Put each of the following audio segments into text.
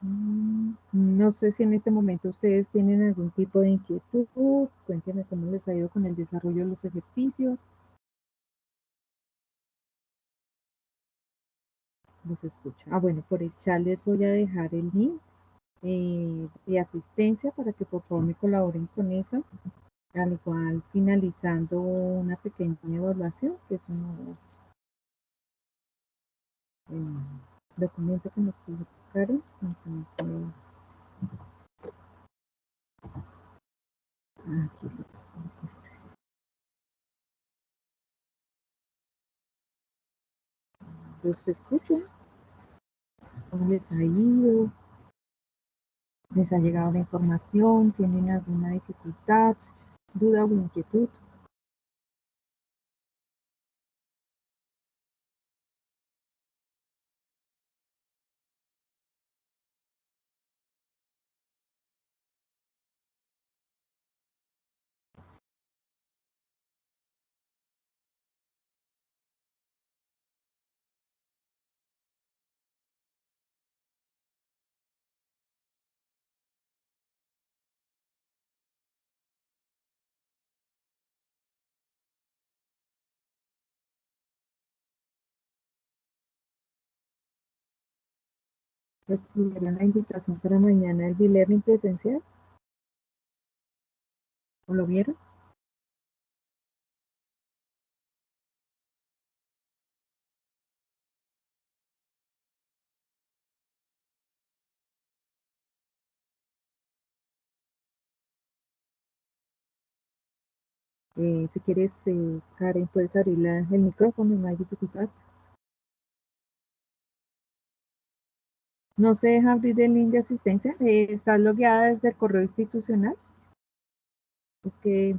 No sé si en este momento ustedes tienen algún tipo de inquietud. Cuéntenme cómo les ha ido con el desarrollo de los ejercicios. Los escucho. Bueno, por el chat les voy a dejar el link de asistencia para que por favor me colaboren con eso. Al igual, finalizando una pequeña evaluación, que es un documento que nos publicaron. Entonces, aquí los escucho. ¿Cómo les ha ido? ¿Les ha llegado la información? ¿Tienen alguna dificultad, duda o inquietud? ¿Recibieron la invitación para mañana el e-learning presencial? ¿O lo vieron? Si quieres, Karen, puedes abrir el micrófono, no hay dificultad. No se deja abrir el link de asistencia. ¿Estás logueada desde el correo institucional? Es que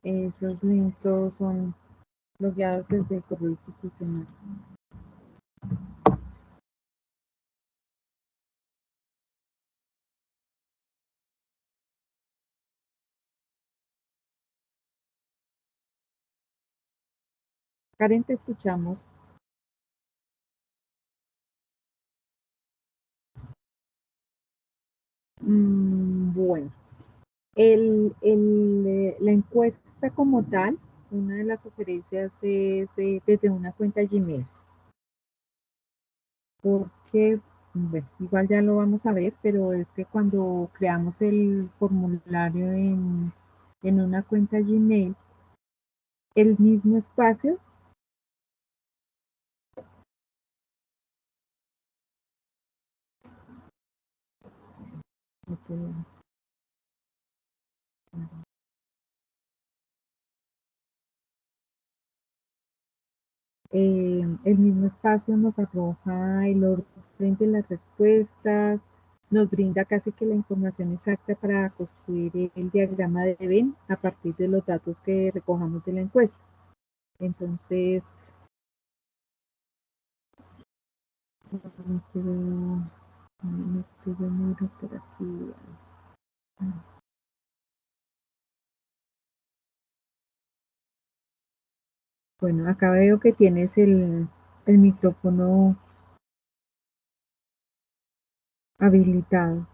esos links todos son logueados desde el correo institucional. Karen, te escuchamos. Bueno, la encuesta como tal, una de las sugerencias es desde una cuenta Gmail, porque, bueno, igual ya lo vamos a ver, pero es que cuando creamos el formulario en una cuenta Gmail, el mismo espacio, el mismo espacio nos arroja el orden de las respuestas, nos brinda casi que la información exacta para construir el diagrama de Venn a partir de los datos que recojamos de la encuesta. Entonces, bueno, acá veo que tienes el micrófono habilitado.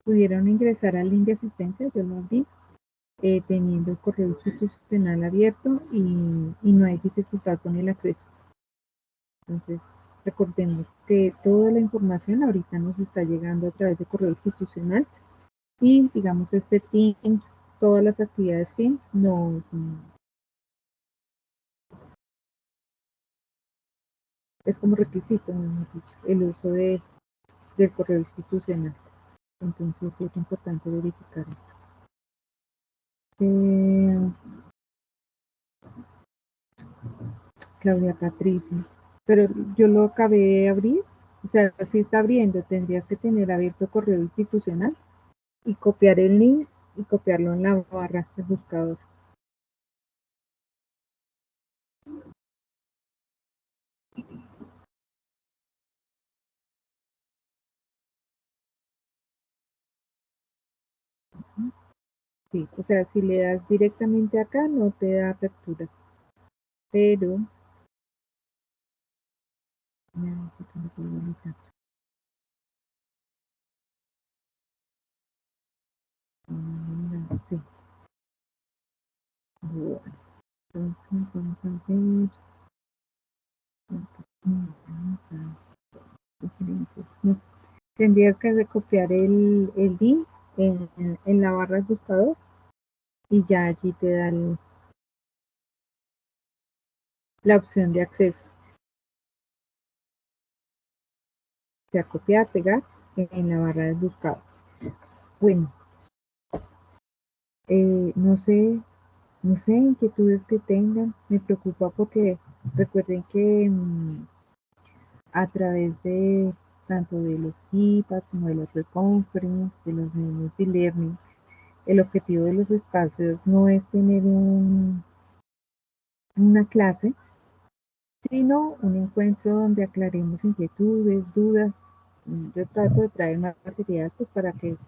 Pudieron ingresar al link de asistencia, yo lo abrí, teniendo el correo institucional abierto y no hay dificultad con el acceso. Entonces, recordemos que toda la información ahorita nos está llegando a través de correo institucional y, digamos, este Teams, todas las actividades Teams, es como requisito, mejor dicho, el uso del correo institucional. Entonces, sí es importante verificar eso. Claudia Patricia. Pero yo lo acabé de abrir, o sea, si está abriendo, tendrías que tener abierto correo institucional y copiar el link y copiarlo en la barra del buscador. sí. O sea, si le das directamente acá, no te da apertura. Pero, ya no sé cómo puedo editar. Sí. Bueno, entonces vamos a ver. Sugerencias. No. Tendrías que recopiar el link en la barra del buscador y ya allí te da la opción de acceso. O sea, copiar, pegar en la barra del buscador. Bueno, no sé inquietudes que tengan. Me preocupa porque recuerden que a través de tanto de los CIPAS como de las web conference, de los medios de learning, el objetivo de los espacios no es tener una clase, sino un encuentro donde aclaremos inquietudes, dudas. Yo trato de traer más material pues para que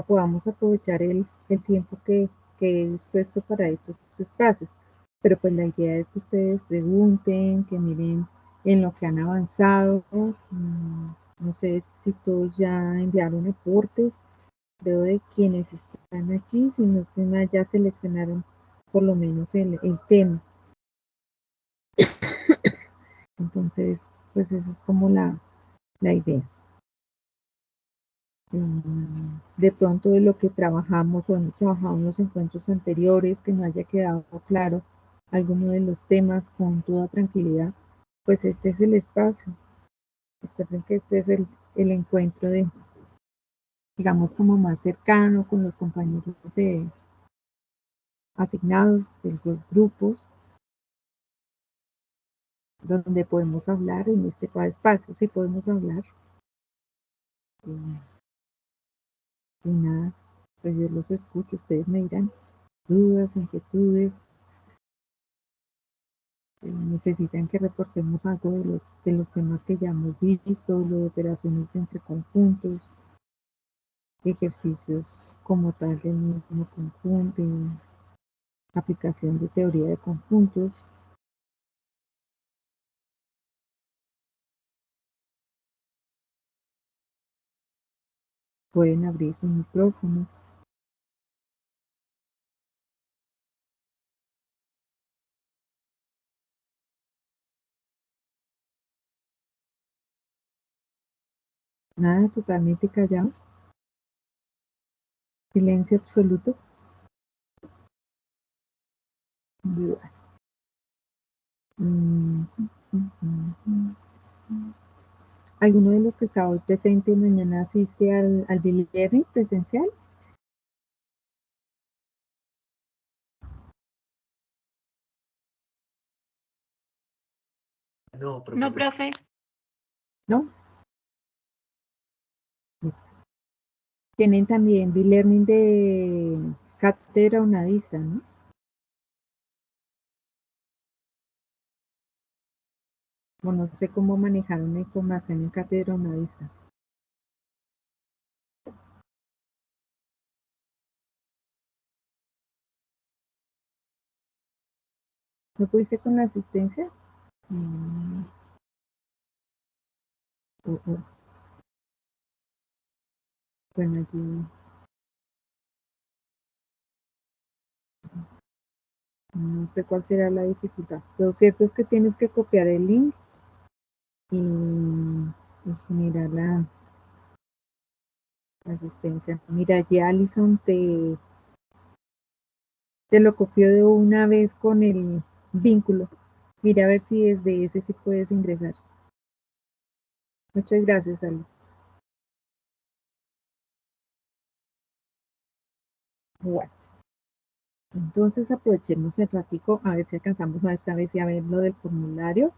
podamos aprovechar el tiempo que he dispuesto para estos espacios. Pero pues la idea es que ustedes pregunten, que miren en lo que han avanzado. No sé si todos ya enviaron aportes. Creo de quienes están aquí, si no estoy mal, ya seleccionaron por lo menos el tema. Entonces, pues esa es como la idea. De pronto de lo que trabajamos o hemos trabajado en los encuentros anteriores, que no haya quedado claro alguno de los temas con toda tranquilidad, pues este es el espacio. Recuerden que este es el encuentro de, digamos, como más cercano con los compañeros asignados de los grupos, donde podemos hablar en este espacio, sí podemos hablar. Y nada, pues yo los escucho, ustedes me dirán dudas, inquietudes, necesitan que reforcemos algo de los temas que ya hemos visto, lo de operaciones de entre conjuntos, ejercicios como tal del mismo conjunto, aplicación de teoría de conjuntos. Pueden abrir sus micrófonos. Nada, totalmente callados. Silencio absoluto. ¿Alguno de los que está hoy presente mañana asiste al Learning presencial? No, profe. No, profe. ¿No? Listo. Tienen también B-Learning de cátedra unadista, ¿no? Bueno, no sé cómo manejar una información en cátedra unadista. ¿No pudiste con la asistencia? Bueno, aquí no sé cuál será la dificultad. Lo cierto es que tienes que copiar el link y generar la asistencia. Mira, allí Alison te lo copió de una vez con el vínculo. Mira a ver si desde ese sí puedes ingresar. Muchas gracias, Alison. Bueno, entonces aprovechemos el ratico a ver si alcanzamos a esta vez y a ver lo del formulario.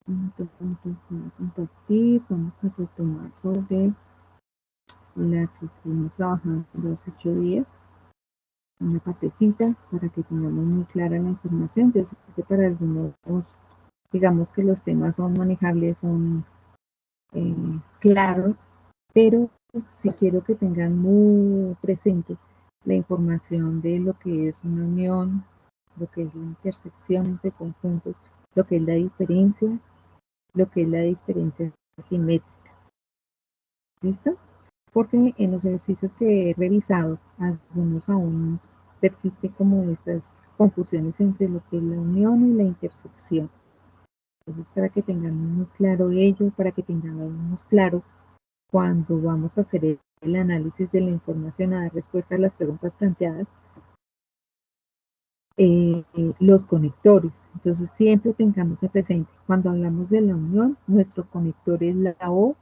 Entonces vamos a compartir, vamos a retomar sobre la que estuvimos trabajando hace 8 días, una partecita para que tengamos muy clara la información. Yo sé que para algunos, digamos que los temas son manejables, son claros, pero sí quiero que tengan muy presente la información de lo que es una unión, lo que es la intersección entre conjuntos, lo que es la diferencia, lo que es la diferencia simétrica. ¿Listo? Porque en los ejercicios que he revisado, algunos aún persiste como estas confusiones entre lo que es la unión y la intersección. Entonces, para que tengamos muy claro ello, para que tengamos claro cuando vamos a hacer el análisis de la información, a dar respuesta a las preguntas planteadas, los conectores. Entonces, siempre tengamos en presente, cuando hablamos de la unión, nuestro conector es la O,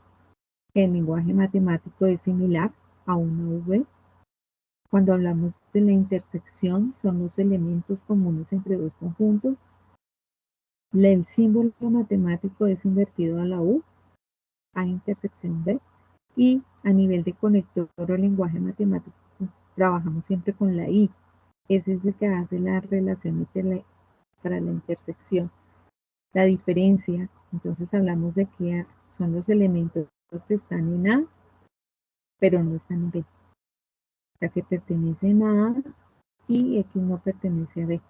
que en lenguaje matemático es similar a una V. Cuando hablamos de la intersección, son los elementos comunes entre dos conjuntos. El símbolo matemático es invertido a la U, A intersección B. Y a nivel de conector o lenguaje matemático, trabajamos siempre con la I. Ese es el que hace la relación para la intersección. La diferencia, entonces hablamos de que son los elementos que están en A, pero no están en B. O sea, que pertenecen a A y X no pertenece a B.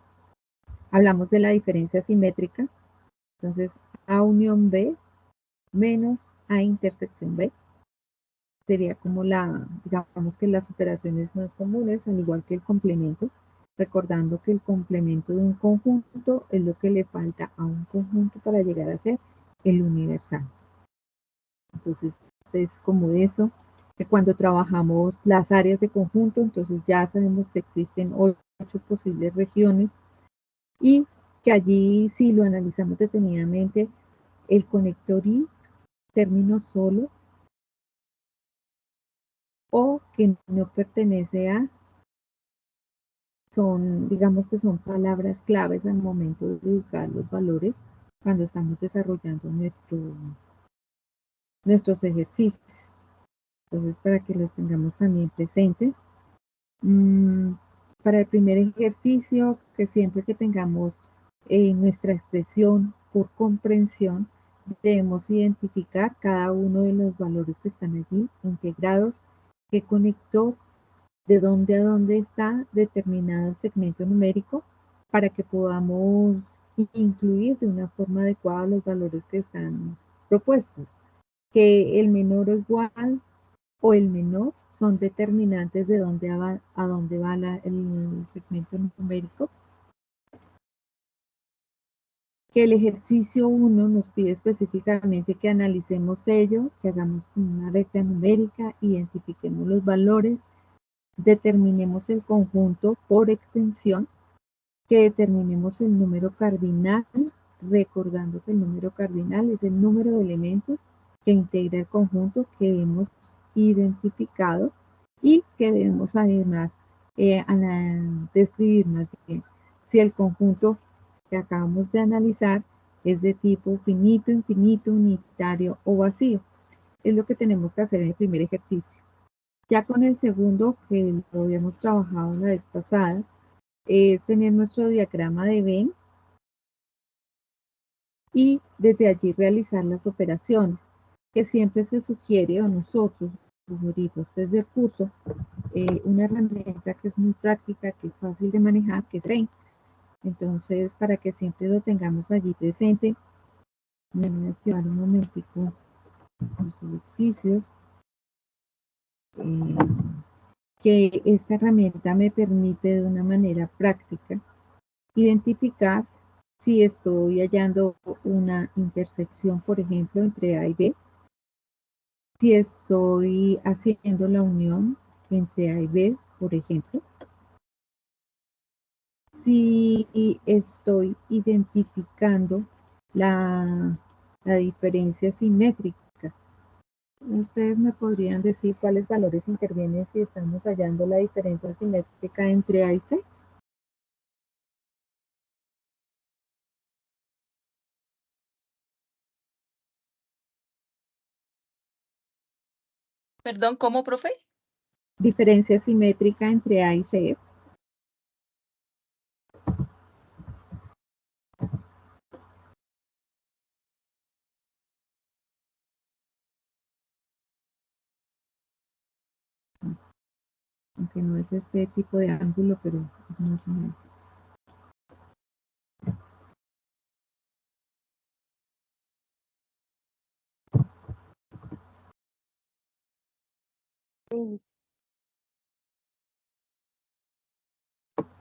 Hablamos de la diferencia simétrica, entonces A unión B menos A intersección B. Sería como digamos que las operaciones más comunes, al igual que el complemento, recordando que el complemento de un conjunto es lo que le falta a un conjunto para llegar a ser el universal. Entonces es como eso, que cuando trabajamos las áreas de conjunto, entonces ya sabemos que existen 8 posibles regiones y que allí, si lo analizamos detenidamente, el conector I, término solo, o que no pertenece a, digamos que son palabras claves al momento de ubicar los valores cuando estamos desarrollando nuestros ejercicios. Entonces, para que los tengamos también presente. Para el primer ejercicio, que siempre que tengamos nuestra expresión por comprensión, debemos identificar cada uno de los valores que están allí integrados, qué conector, de dónde a dónde está determinado el segmento numérico, para que podamos incluir de una forma adecuada los valores que están propuestos. Que el menor o igual o el menor son determinantes de dónde a dónde va el segmento numérico. Que el ejercicio 1 nos pide específicamente que analicemos ello, que hagamos una recta numérica, identifiquemos los valores, determinemos el conjunto por extensión, que determinemos el número cardinal, recordando que el número cardinal es el número de elementos que integra el conjunto que hemos identificado y que debemos además describir más bien si el conjunto que acabamos de analizar es de tipo finito, infinito, unitario o vacío. Es lo que tenemos que hacer en el primer ejercicio. Ya con el segundo, que lo habíamos trabajado la vez pasada, es tener nuestro diagrama de Venn y desde allí realizar las operaciones, que siempre se sugiere, o nosotros sugerimos desde el curso, una herramienta que es muy práctica, que es fácil de manejar, que es Venn. Entonces, para que siempre lo tengamos allí presente, me voy a activar un momentico los ejercicios, eh, que esta herramienta me permite de una manera práctica identificar si estoy hallando una intersección, por ejemplo, entre A y B, si estoy haciendo la unión entre A y B, por ejemplo, si estoy identificando la diferencia simétrica. Ustedes me podrían decir cuáles valores intervienen si estamos hallando la diferencia simétrica entre A y C. Perdón, ¿cómo, profe? Diferencia simétrica entre A y C. aunque no es este tipo de ángulo, pero es más o menos esto. Sí.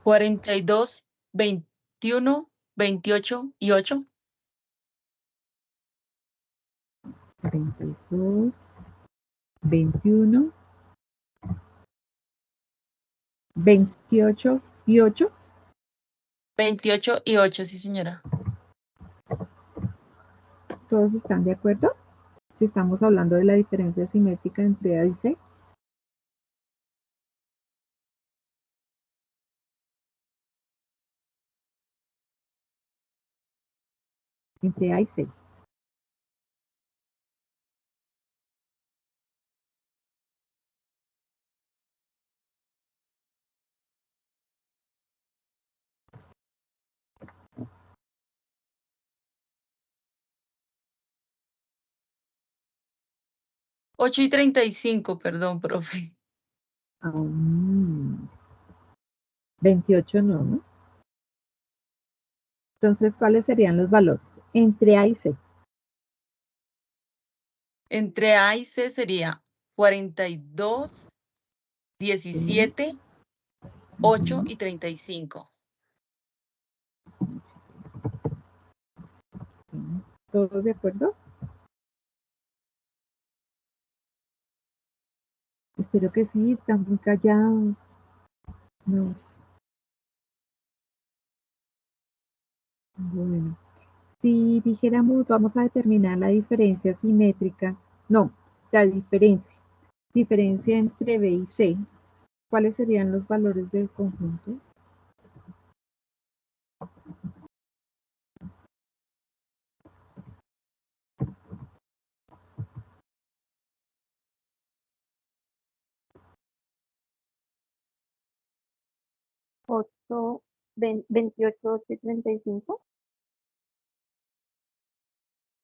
42, 21, 28 y 8. 42, 21, 28 y 8. 28 y 8, sí, señora. ¿Todos están de acuerdo? Si estamos hablando de la diferencia simétrica entre A y C. Entre A y C. Ocho y 35, perdón, profe. 28 no, ¿no? Entonces, ¿cuáles serían los valores? Entre A y C. Entre A y C sería 42, Sí. 17, 8 y 35. ¿Todos de acuerdo? Espero que sí, están muy callados. No. Bueno, si dijéramos, vamos a determinar la diferencia simétrica, no, la diferencia entre B y C, ¿cuáles serían los valores del conjunto? Ocho, 28, 8 y 35.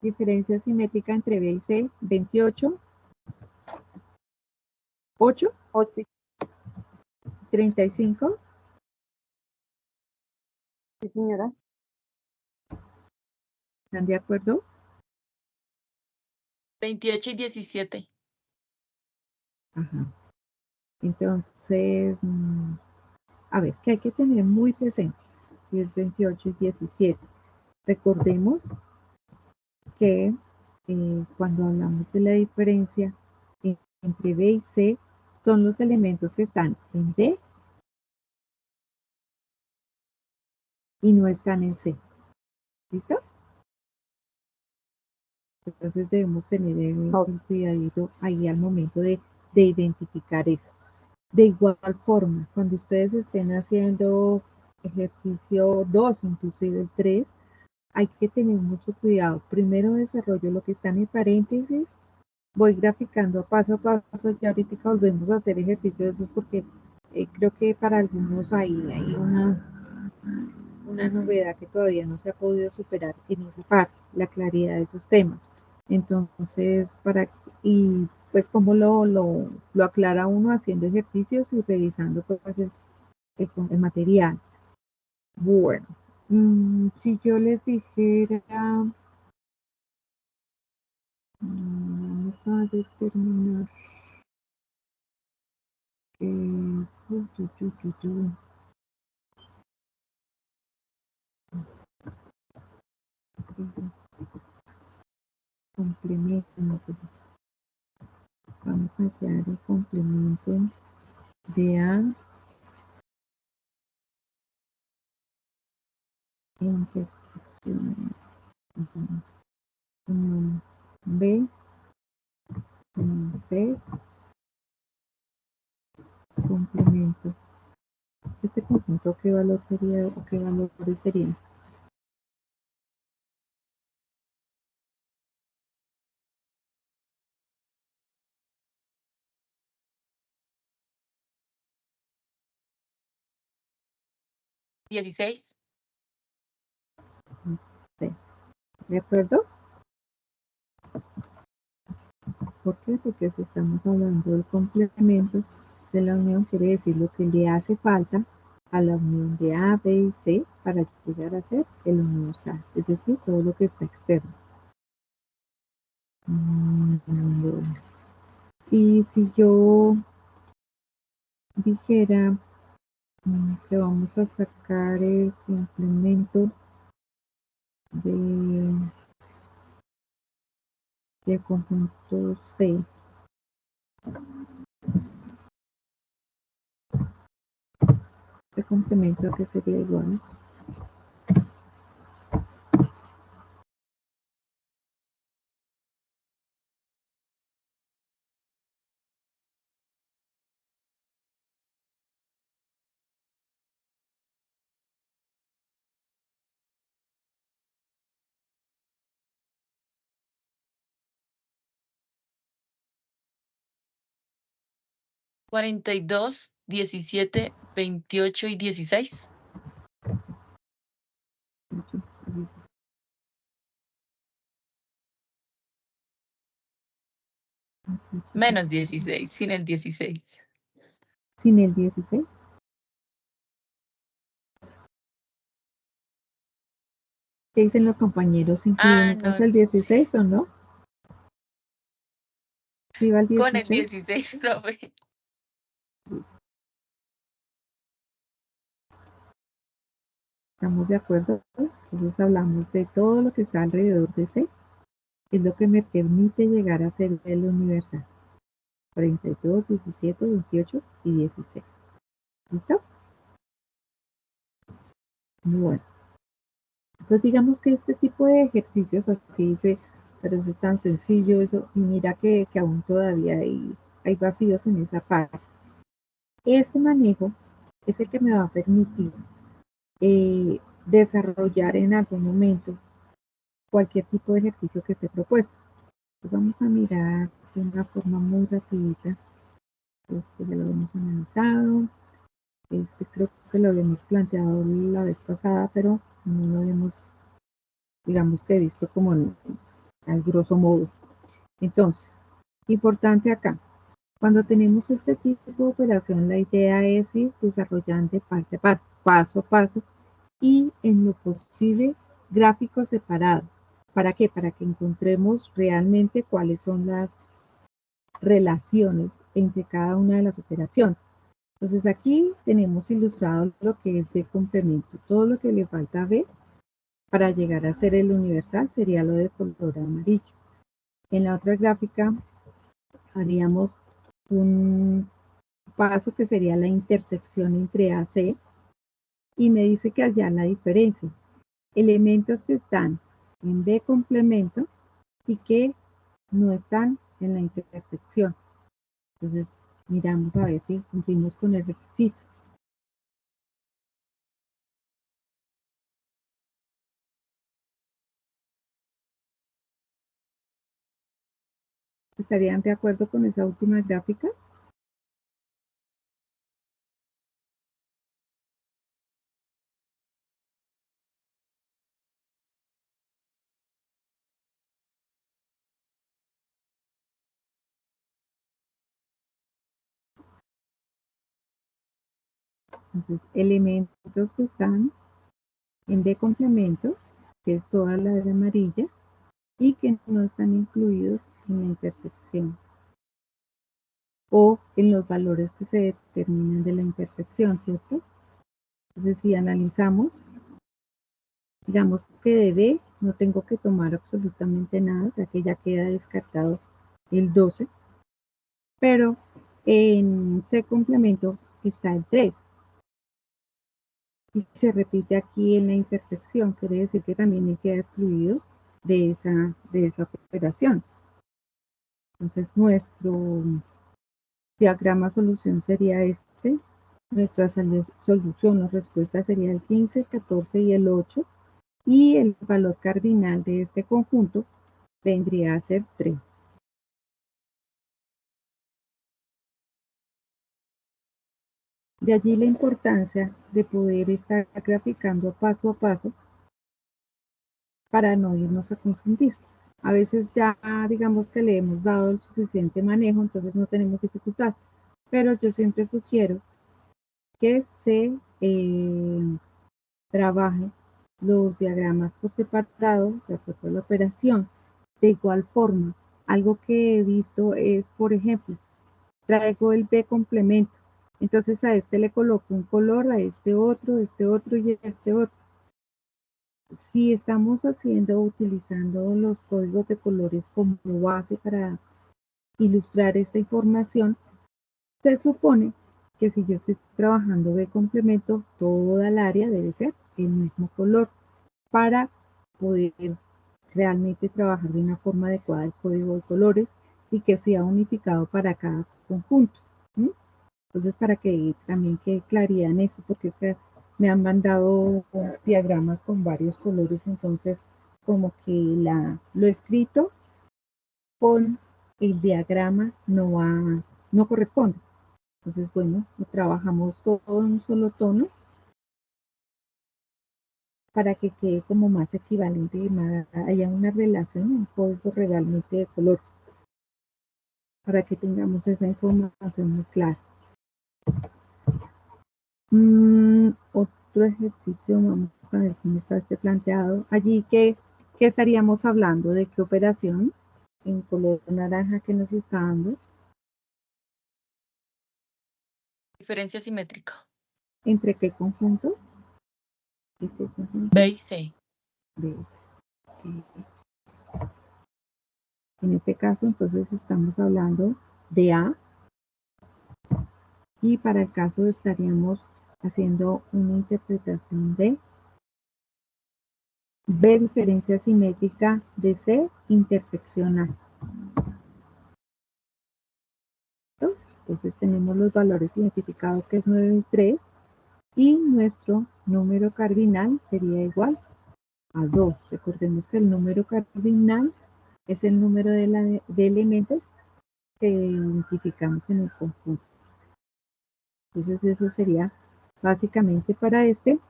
Diferencia simétrica entre B y C, 28, 8, 8 y 35. sí, señora. ¿Están de acuerdo? 28 y 17. Ajá. Entonces, a ver, que hay que tener muy presente, y es 28 y 17. Recordemos que cuando hablamos de la diferencia entre B y C, son los elementos que están en B y no están en C. ¿Listo? Entonces debemos tener el Ok. cuidadito ahí al momento de identificar eso. De igual forma, cuando ustedes estén haciendo ejercicio 2, inclusive el 3, hay que tener mucho cuidado. Primero desarrollo lo que está en el paréntesis, voy graficando paso a paso, y ahorita volvemos a hacer ejercicio de esos porque creo que para algunos hay una novedad que todavía no se ha podido superar en esa parte, la claridad de esos temas. Entonces, y pues como lo aclara uno haciendo ejercicios y revisando pues el material. Bueno, si yo les dijera, vamos a determinar que complemento. Vamos a crear el complemento de A intersección unión B, unión C, complemento. Este conjunto, ¿qué valor sería o qué valores serían? ¿16? C. ¿De acuerdo? ¿Por qué? Porque si estamos hablando del complemento, de la unión quiere decir lo que le hace falta a la unión de A, B y C para llegar a ser el universal, es decir, todo lo que está externo. Bueno. Y si yo dijera que vamos a sacar el complemento del conjunto C, este complemento que sería igual a 42, 17, 28 y 16. Menos 16, sin el 16. sin el 16. ¿Qué dicen los compañeros? ¿Incluimos No, el 16 sí. o no? ¿Sí va el Con el 16? 16, profe. ¿Estamos de acuerdo? Entonces hablamos de todo lo que está alrededor de C, es lo que me permite llegar a ser el universal. 42, 17, 28 y 16. ¿Listo? Bueno. Entonces digamos que este tipo de ejercicios así dice, pero eso es tan sencillo, eso, y mira que aún todavía hay vacíos en esa parte. Este manejo es el que me va a permitir desarrollar en algún momento cualquier tipo de ejercicio que esté propuesto. Entonces vamos a mirar de una forma muy rapidita. Este ya lo hemos analizado. Este creo que lo habíamos planteado la vez pasada, pero no lo habíamos, digamos que visto como al grosso modo. Entonces, importante acá, cuando tenemos este tipo de operación, la idea es ir desarrollando parte a parte, paso a paso, y en lo posible gráficos separados. ¿Para qué? Para que encontremos realmente cuáles son las relaciones entre cada una de las operaciones. Entonces aquí tenemos ilustrado lo que es B complemento. Todo lo que le falta a B para llegar a ser el universal sería lo de color amarillo. En la otra gráfica haríamos un paso que sería la intersección entre A y C y me dice que allá la diferencia. Elementos que están en B complemento y que no están en la intersección. Entonces, miramos a ver si cumplimos con el requisito. ¿Estarían de acuerdo con esa última gráfica? Entonces, elementos que están en B complemento, que es toda la de amarilla, y que no están incluidos en la intersección o en los valores que se determinan de la intersección, ¿cierto? Entonces, si analizamos, digamos que de B no tengo que tomar absolutamente nada, o sea que ya queda descartado el 12, pero en C complemento está el 3 y se repite aquí en la intersección, quiere decir que también me queda excluido de esa operación. Entonces nuestro diagrama solución sería este, nuestra solución o respuesta sería el 15, el 14 y el 8 y el valor cardinal de este conjunto vendría a ser 3. De allí la importancia de poder estar graficando paso a paso para no irnos a confundir. A veces ya digamos que le hemos dado el suficiente manejo, entonces no tenemos dificultad, pero yo siempre sugiero que se trabaje los diagramas por separado de acuerdo a la operación. De igual forma, algo que he visto es, por ejemplo, traigo el B complemento. Entonces a este le coloco un color, a este otro y a este otro. Si estamos utilizando los códigos de colores como base para ilustrar esta información, se supone que si yo estoy trabajando B complemento, toda el área debe ser el mismo color para poder realmente trabajar de una forma adecuada el código de colores y que sea unificado para cada conjunto. ¿Sí? Entonces, para que también quede claridad en eso, porque me han mandado diagramas con varios colores, entonces como que lo escrito con el diagrama no corresponde. Entonces, bueno, trabajamos todo en un solo tono para que quede como más equivalente y haya una relación en código realmente de colores, para que tengamos esa información muy clara. Otro ejercicio, vamos a ver cómo está este planteado. Allí, ¿qué estaríamos hablando? ¿De qué operación? En color naranja que nos está dando. Diferencia simétrica. ¿Entre qué conjunto? B y C. B y C. Okay. En este caso, entonces, estamos hablando de A. Y para el caso estaríamos haciendo una interpretación de B diferencia simétrica de C intersección A. Entonces tenemos los valores identificados que es 9 y 3 y nuestro número cardinal sería igual a 2. Recordemos que el número cardinal es el número de elementos que identificamos en el conjunto. Entonces eso sería básicamente para este.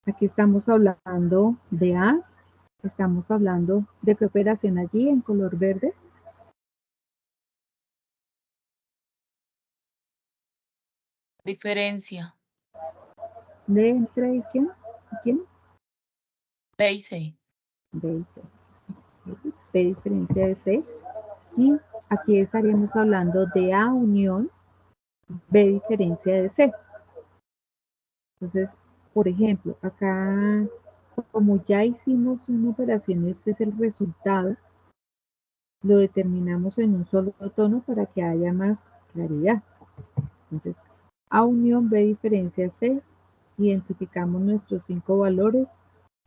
Aquí estamos hablando de A, estamos hablando de qué operación allí en color verde. Diferencia. ¿De entre quién? ¿Quién? B y C. B y C. B diferencia de C. Y aquí estaríamos hablando de A unión B diferencia de C. Entonces, por ejemplo, acá, como ya hicimos una operación, este es el resultado, lo determinamos en un solo tono para que haya más claridad. Entonces, A unión B diferencia C, identificamos nuestros 5 valores.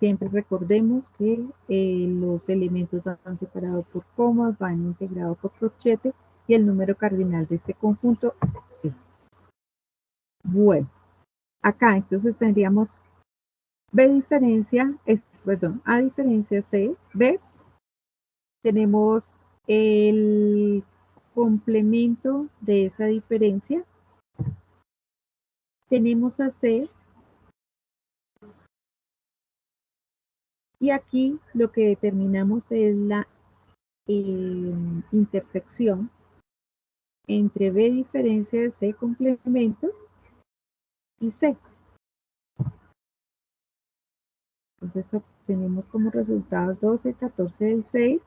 Siempre recordemos que los elementos van separados por comas, van integrados por corchete y el número cardinal de este conjunto es este. Bueno, acá entonces tendríamos A diferencia C, B, tenemos el complemento de esa diferencia. Tenemos a C y aquí lo que determinamos es la intersección entre B diferencia de C complemento y C. Entonces obtenemos como resultado 12, 14 del 6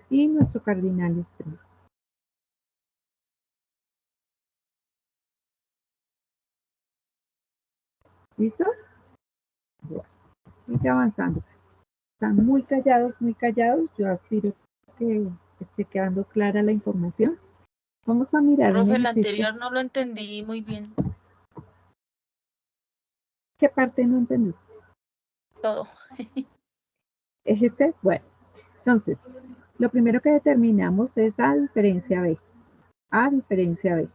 y nuestro cardinal es 3. ¿Listo? Bueno, sigue avanzando. Están muy callados, muy callados. Yo aspiro que esté quedando clara la información. Vamos a mirar un Profe, el ejercicio. anterior no lo entendí muy bien. ¿Qué parte no entendiste? Todo. ¿Es este? Bueno, entonces, lo primero que determinamos es A diferencia B. A diferencia B.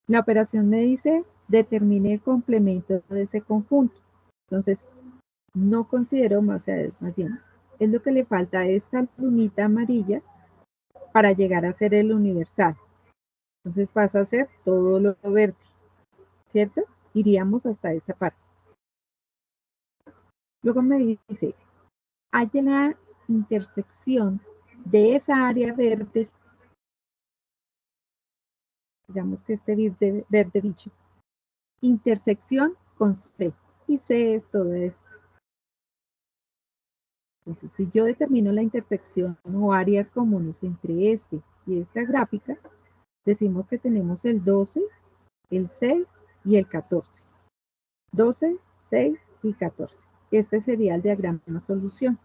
La operación me dice, determine el complemento de ese conjunto. Entonces, no considero más bien, es lo que le falta a esta lunita amarilla para llegar a ser el universal. Entonces pasa a ser todo lo verde, ¿cierto? Iríamos hasta esta parte. Luego me dice, hay la intersección de esa área verde digamos que este verde bicho, intersección con C, y C es todo esto. Entonces, si yo determino la intersección o áreas comunes entre este y esta gráfica, decimos que tenemos el 12, el 6 y el 14. 12, 6 y 14. Este sería el diagrama de solución.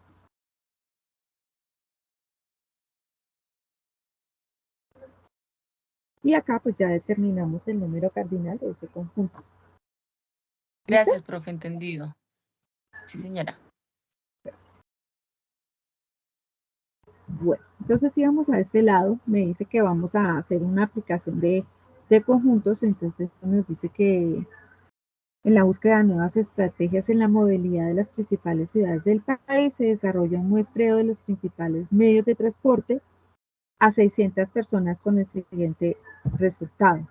Y acá pues ya determinamos el número cardinal de ese conjunto. Gracias, profe, entendido. Sí, señora. Bueno, entonces si vamos a este lado, me dice que vamos a hacer una aplicación de conjuntos, entonces nos dice que en la búsqueda de nuevas estrategias en la movilidad de las principales ciudades del país se desarrolla un muestreo de los principales medios de transporte a 600 personas con el siguiente resultado.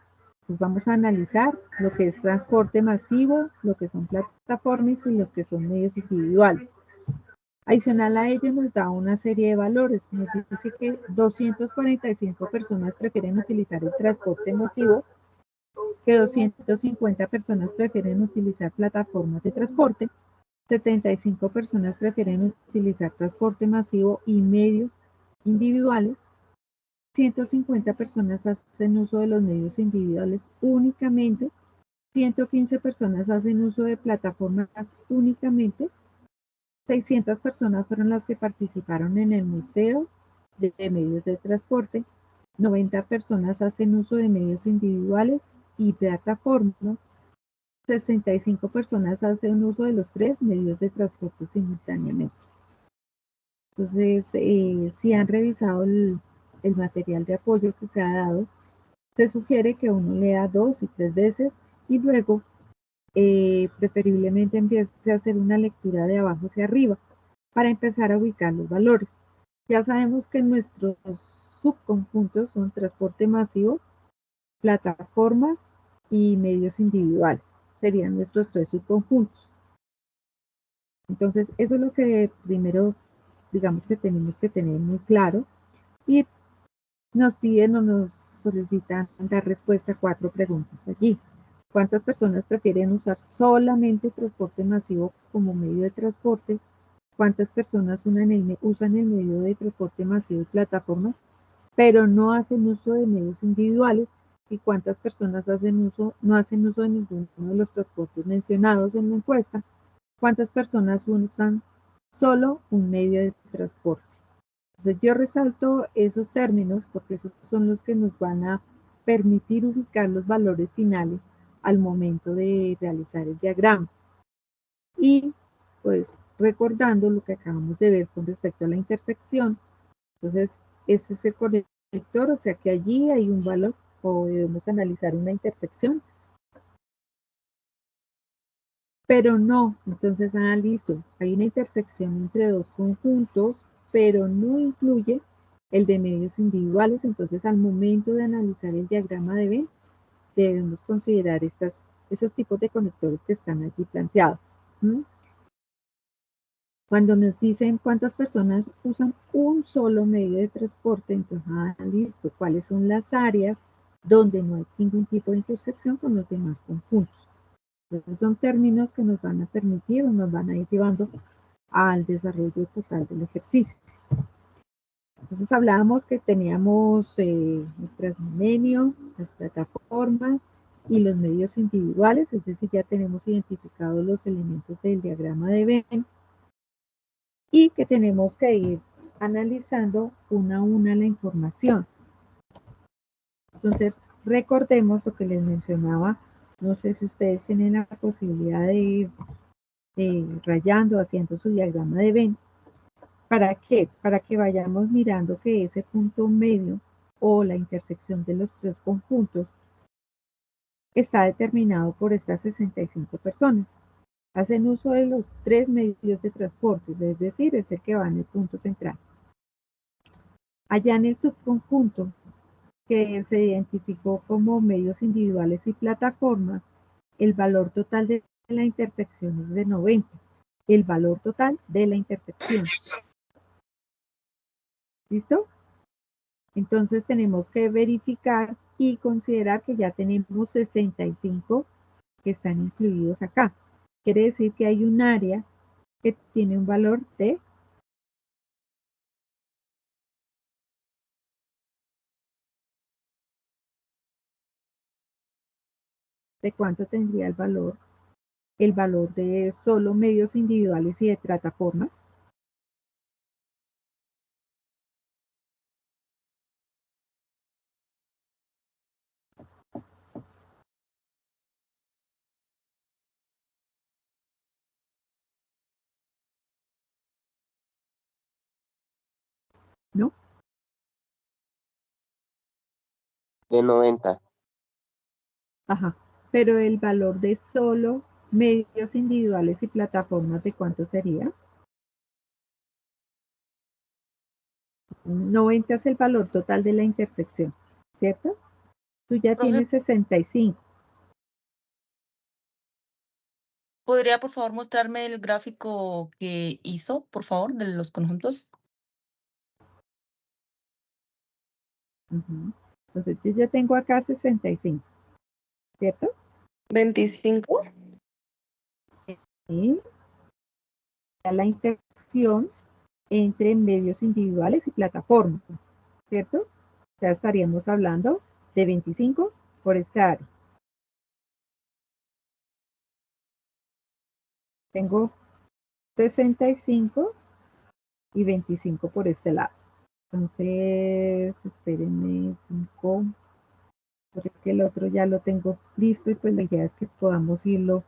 Pues vamos a analizar lo que es transporte masivo, lo que son plataformas y lo que son medios individuales. Adicional a ello nos da una serie de valores. Nos dice que 245 personas prefieren utilizar el transporte masivo, que 250 personas prefieren utilizar plataformas de transporte, 75 personas prefieren utilizar transporte masivo y medios individuales, 150 personas hacen uso de los medios individuales únicamente, 115 personas hacen uso de plataformas únicamente, 600 personas fueron las que participaron en el muestreo de medios de transporte, 90 personas hacen uso de medios individuales y plataformas, 65 personas hacen uso de los 3 medios de transporte simultáneamente. Entonces, si han revisado el material de apoyo que se ha dado, se sugiere que uno lea 2 y 3 veces y luego preferiblemente empiece a hacer una lectura de abajo hacia arriba para empezar a ubicar los valores. Ya sabemos que nuestros subconjuntos son transporte masivo, plataformas y medios individuales. Serían nuestros 3 subconjuntos. Entonces, eso es lo que primero, digamos que tenemos que tener muy claro. Y nos piden o nos solicitan dar respuesta a 4 preguntas allí. ¿Cuántas personas prefieren usar solamente transporte masivo como medio de transporte? ¿Cuántas personas usan el medio de transporte masivo y plataformas, pero no hacen uso de medios individuales? ¿Y cuántas personas no hacen uso de ninguno de los transportes mencionados en la encuesta? ¿Cuántas personas usan solo un medio de transporte? Entonces yo resalto esos términos porque esos son los que nos van a permitir ubicar los valores finales al momento de realizar el diagrama. Y pues recordando lo que acabamos de ver con respecto a la intersección, entonces este es el conector, o sea que allí hay un valor o debemos analizar una intersección. Pero no, entonces, listo, hay una intersección entre 2 conjuntos, pero no incluye el de medios individuales, entonces al momento de analizar el diagrama de Venn, debemos considerar esos tipos de conectores que están aquí planteados. Cuando nos dicen cuántas personas usan un solo medio de transporte, entonces, listo, cuáles son las áreas donde no hay ningún tipo de intersección con los demás conjuntos. Entonces son términos que nos van a permitir o nos van a ir llevando al desarrollo total del ejercicio. Entonces hablábamos que teníamos el Transmilenio, las plataformas y los medios individuales, es decir, ya tenemos identificados los elementos del diagrama de Venn y que tenemos que ir analizando una a una la información. Entonces recordemos lo que les mencionaba, no sé si ustedes tienen la posibilidad de ir rayando, haciendo su diagrama de Venn. ¿Para qué? Para que vayamos mirando que ese punto medio o la intersección de los 3 conjuntos está determinado por estas 65 personas. Hacen uso de los 3 medios de transporte, es decir, es el que va en el punto central. Allá en el subconjunto que se identificó como medios individuales y plataformas, el valor total de la intersección es de 90. El valor total de la intersección. ¿Listo? Entonces tenemos que verificar y considerar que ya tenemos 65 que están incluidos acá. Quiere decir que hay un área que tiene un valor ¿de cuánto tendría el valor? El valor de solo medios individuales y de plataformas. ¿No? De 90. Ajá. Pero el valor de solo medios individuales y plataformas, ¿de cuánto sería? 90 es el valor total de la intersección, ¿cierto? Tú ya Profe, tienes 65. ¿podría por favor mostrarme el gráfico que hizo, por favor, de los conjuntos? Entonces yo ya tengo acá 65, ¿cierto? 25. Sí. La intersección entre medios individuales y plataformas, ¿cierto? Ya estaríamos hablando de 25 por esta área. Tengo 65 y 25 por este lado. Entonces, espérenme, 5, porque el otro ya lo tengo listo y pues la idea es que podamos irlo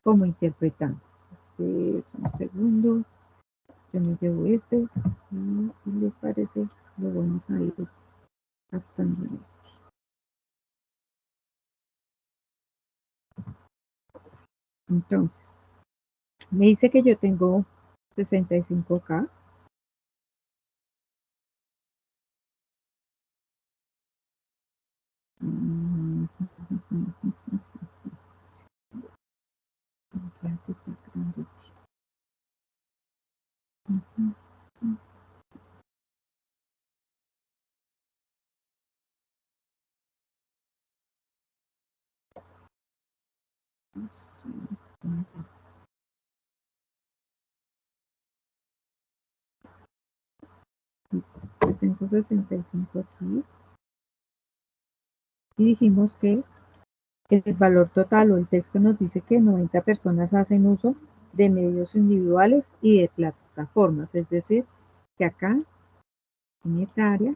como interpretando. Entonces, un segundo, yo me llevo este y si les parece, lo vamos a ir adaptando en este. Entonces, me dice que yo tengo 65K. Listo. Yo tengo 65 aquí. Y dijimos que el valor total o el texto nos dice que 90 personas hacen uso de medios individuales y de plataformas. Es decir, que acá, en esta área,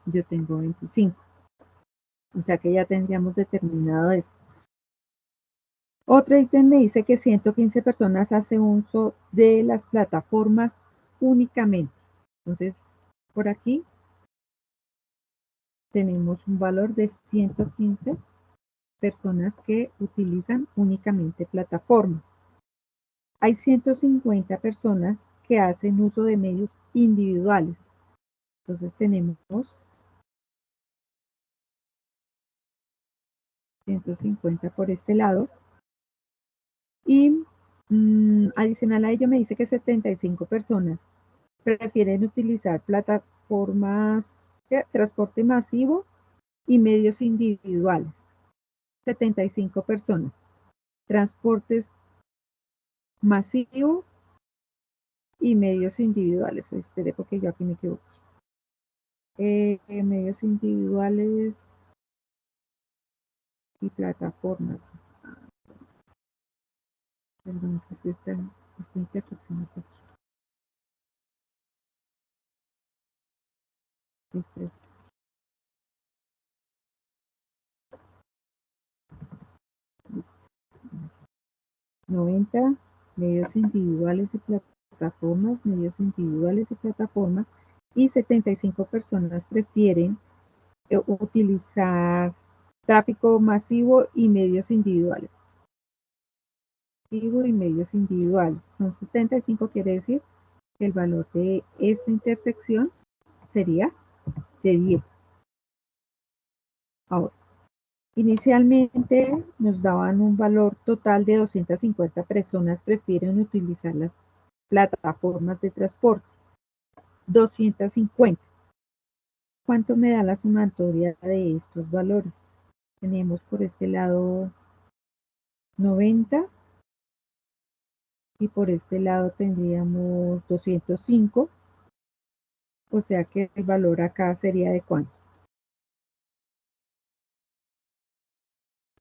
yo tengo 25. O sea que ya tendríamos determinado eso. Otro ítem me dice que 115 personas hacen uso de las plataformas únicamente. Entonces, por aquí tenemos un valor de 115 personas que utilizan únicamente plataformas. Hay 150 personas que hacen uso de medios individuales. Entonces tenemos 150 por este lado. Y adicional a ello me dice que 75 personas prefieren utilizar plataformas de transporte masivo y medios individuales. 75 personas. Transportes masivo y medios individuales. Espere porque yo aquí me equivoco. Medios individuales y plataformas. Perdón, pues esta intersección está aquí. Esta es 90 medios individuales y plataformas, medios individuales y plataformas, y 75 personas prefieren utilizar tráfico masivo y medios individuales. Masivo y medios individuales. Son 75, quiere decir que el valor de esta intersección sería de 10. Ahora, Inicialmente nos daban un valor total de 250 personas prefieren utilizar las plataformas de transporte. 250. ¿Cuánto me da la sumatoria de estos valores? Tenemos por este lado 90 y por este lado tendríamos 205. O sea que el valor acá sería de cuánto.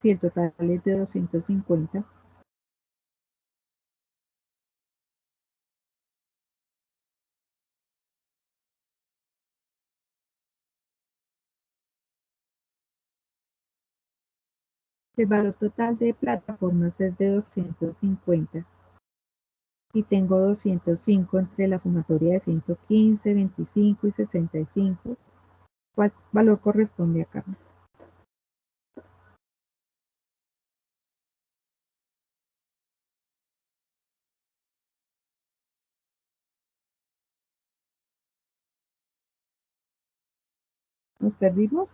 Si el total es de 250. El valor total de plataformas es de 250 y tengo 205 entre la sumatoria de 115, 25 y 65. ¿Cuál valor corresponde acá? ¿Nos perdimos?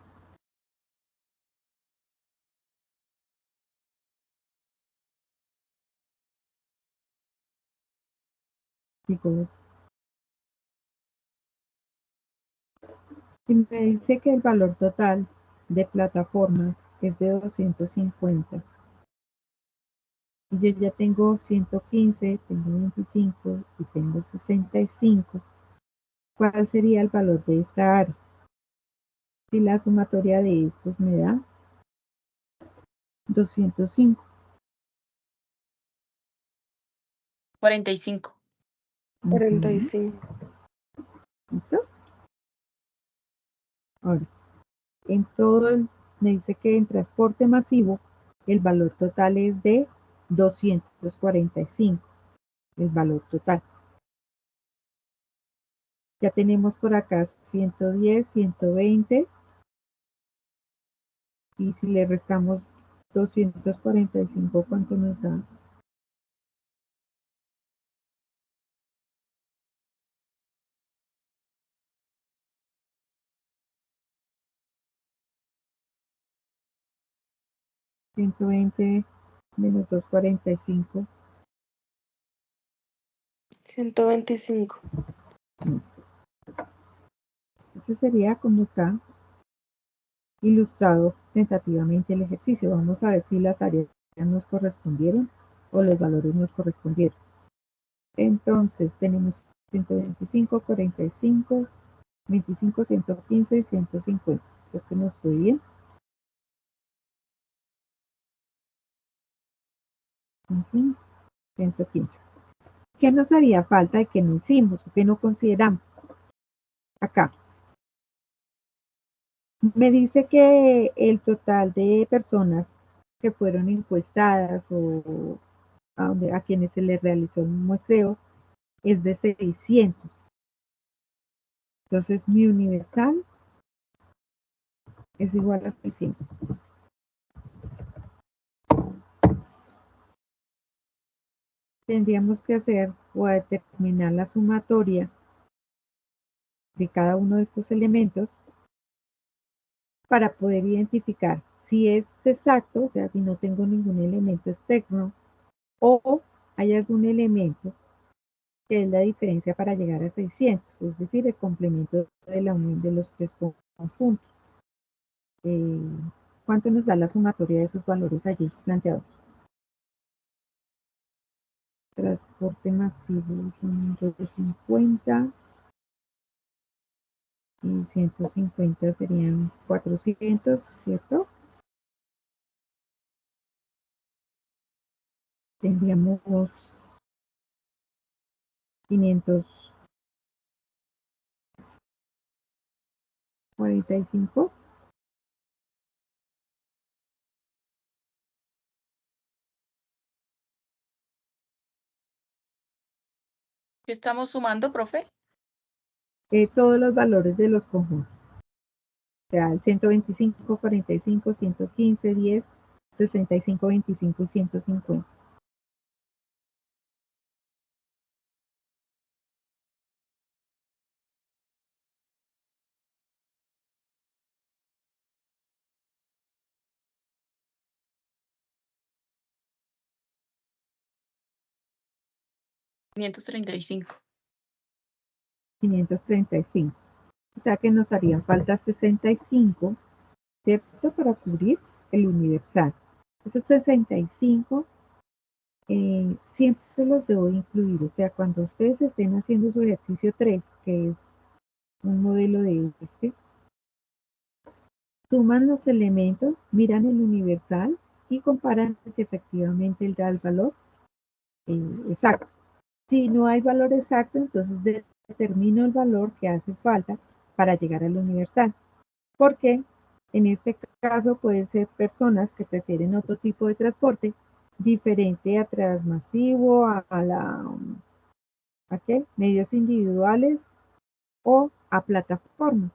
Chicos, y me dice que el valor total de plataformas es de 250 y yo ya tengo 115, tengo 25 y tengo 65. ¿Cuál sería el valor de esta área? Si la sumatoria de estos me da 205. 45. 45. ¿Listo? Ahora, en todo me dice que en transporte masivo el valor total es de 245. El valor total. Ya tenemos por acá 110, 120. Y si le restamos 245, ¿cuánto nos da? ¿120 menos 245? 125. Ese sería como está ilustrado tentativamente el ejercicio. Vamos a ver si las áreas nos correspondieron o los valores nos correspondieron. Entonces tenemos 125, 45, 25, 115 y 150. Creo que no estoy bien. 115. ¿Qué nos haría falta y qué no hicimos o qué no consideramos? Acá. Me dice que el total de personas que fueron encuestadas o a quienes se les realizó un muestreo es de 600. Entonces mi universal es igual a 600. Tendríamos que hacer o determinar la sumatoria de cada uno de estos elementos para poder identificar si es exacto, o sea, si no tengo ningún elemento externo o hay algún elemento que es la diferencia para llegar a 600, es decir, el complemento de la unión de los tres conjuntos. ¿Cuánto nos da la sumatoria de esos valores allí planteados? Transporte masivo son 250 y 150 serían 400, ¿cierto? Tendríamos 545. ¿Qué estamos sumando, profe? Todos los valores de los conjuntos. O sea, el 125, 45, 115, 10, 65, 25 y 150. 535. 535. O sea que nos harían falta 65, ¿cierto? Para cubrir el universal. Esos 65 siempre se los debo incluir. O sea, cuando ustedes estén haciendo su ejercicio 3, que es un modelo de este, suman los elementos, miran el universal y comparan si efectivamente él da el valor exacto. Si no hay valor exacto, entonces determino el valor que hace falta para llegar al universal. Porque en este caso pueden ser personas que prefieren otro tipo de transporte diferente a transmasivo, ¿a qué? Medios individuales o a plataformas.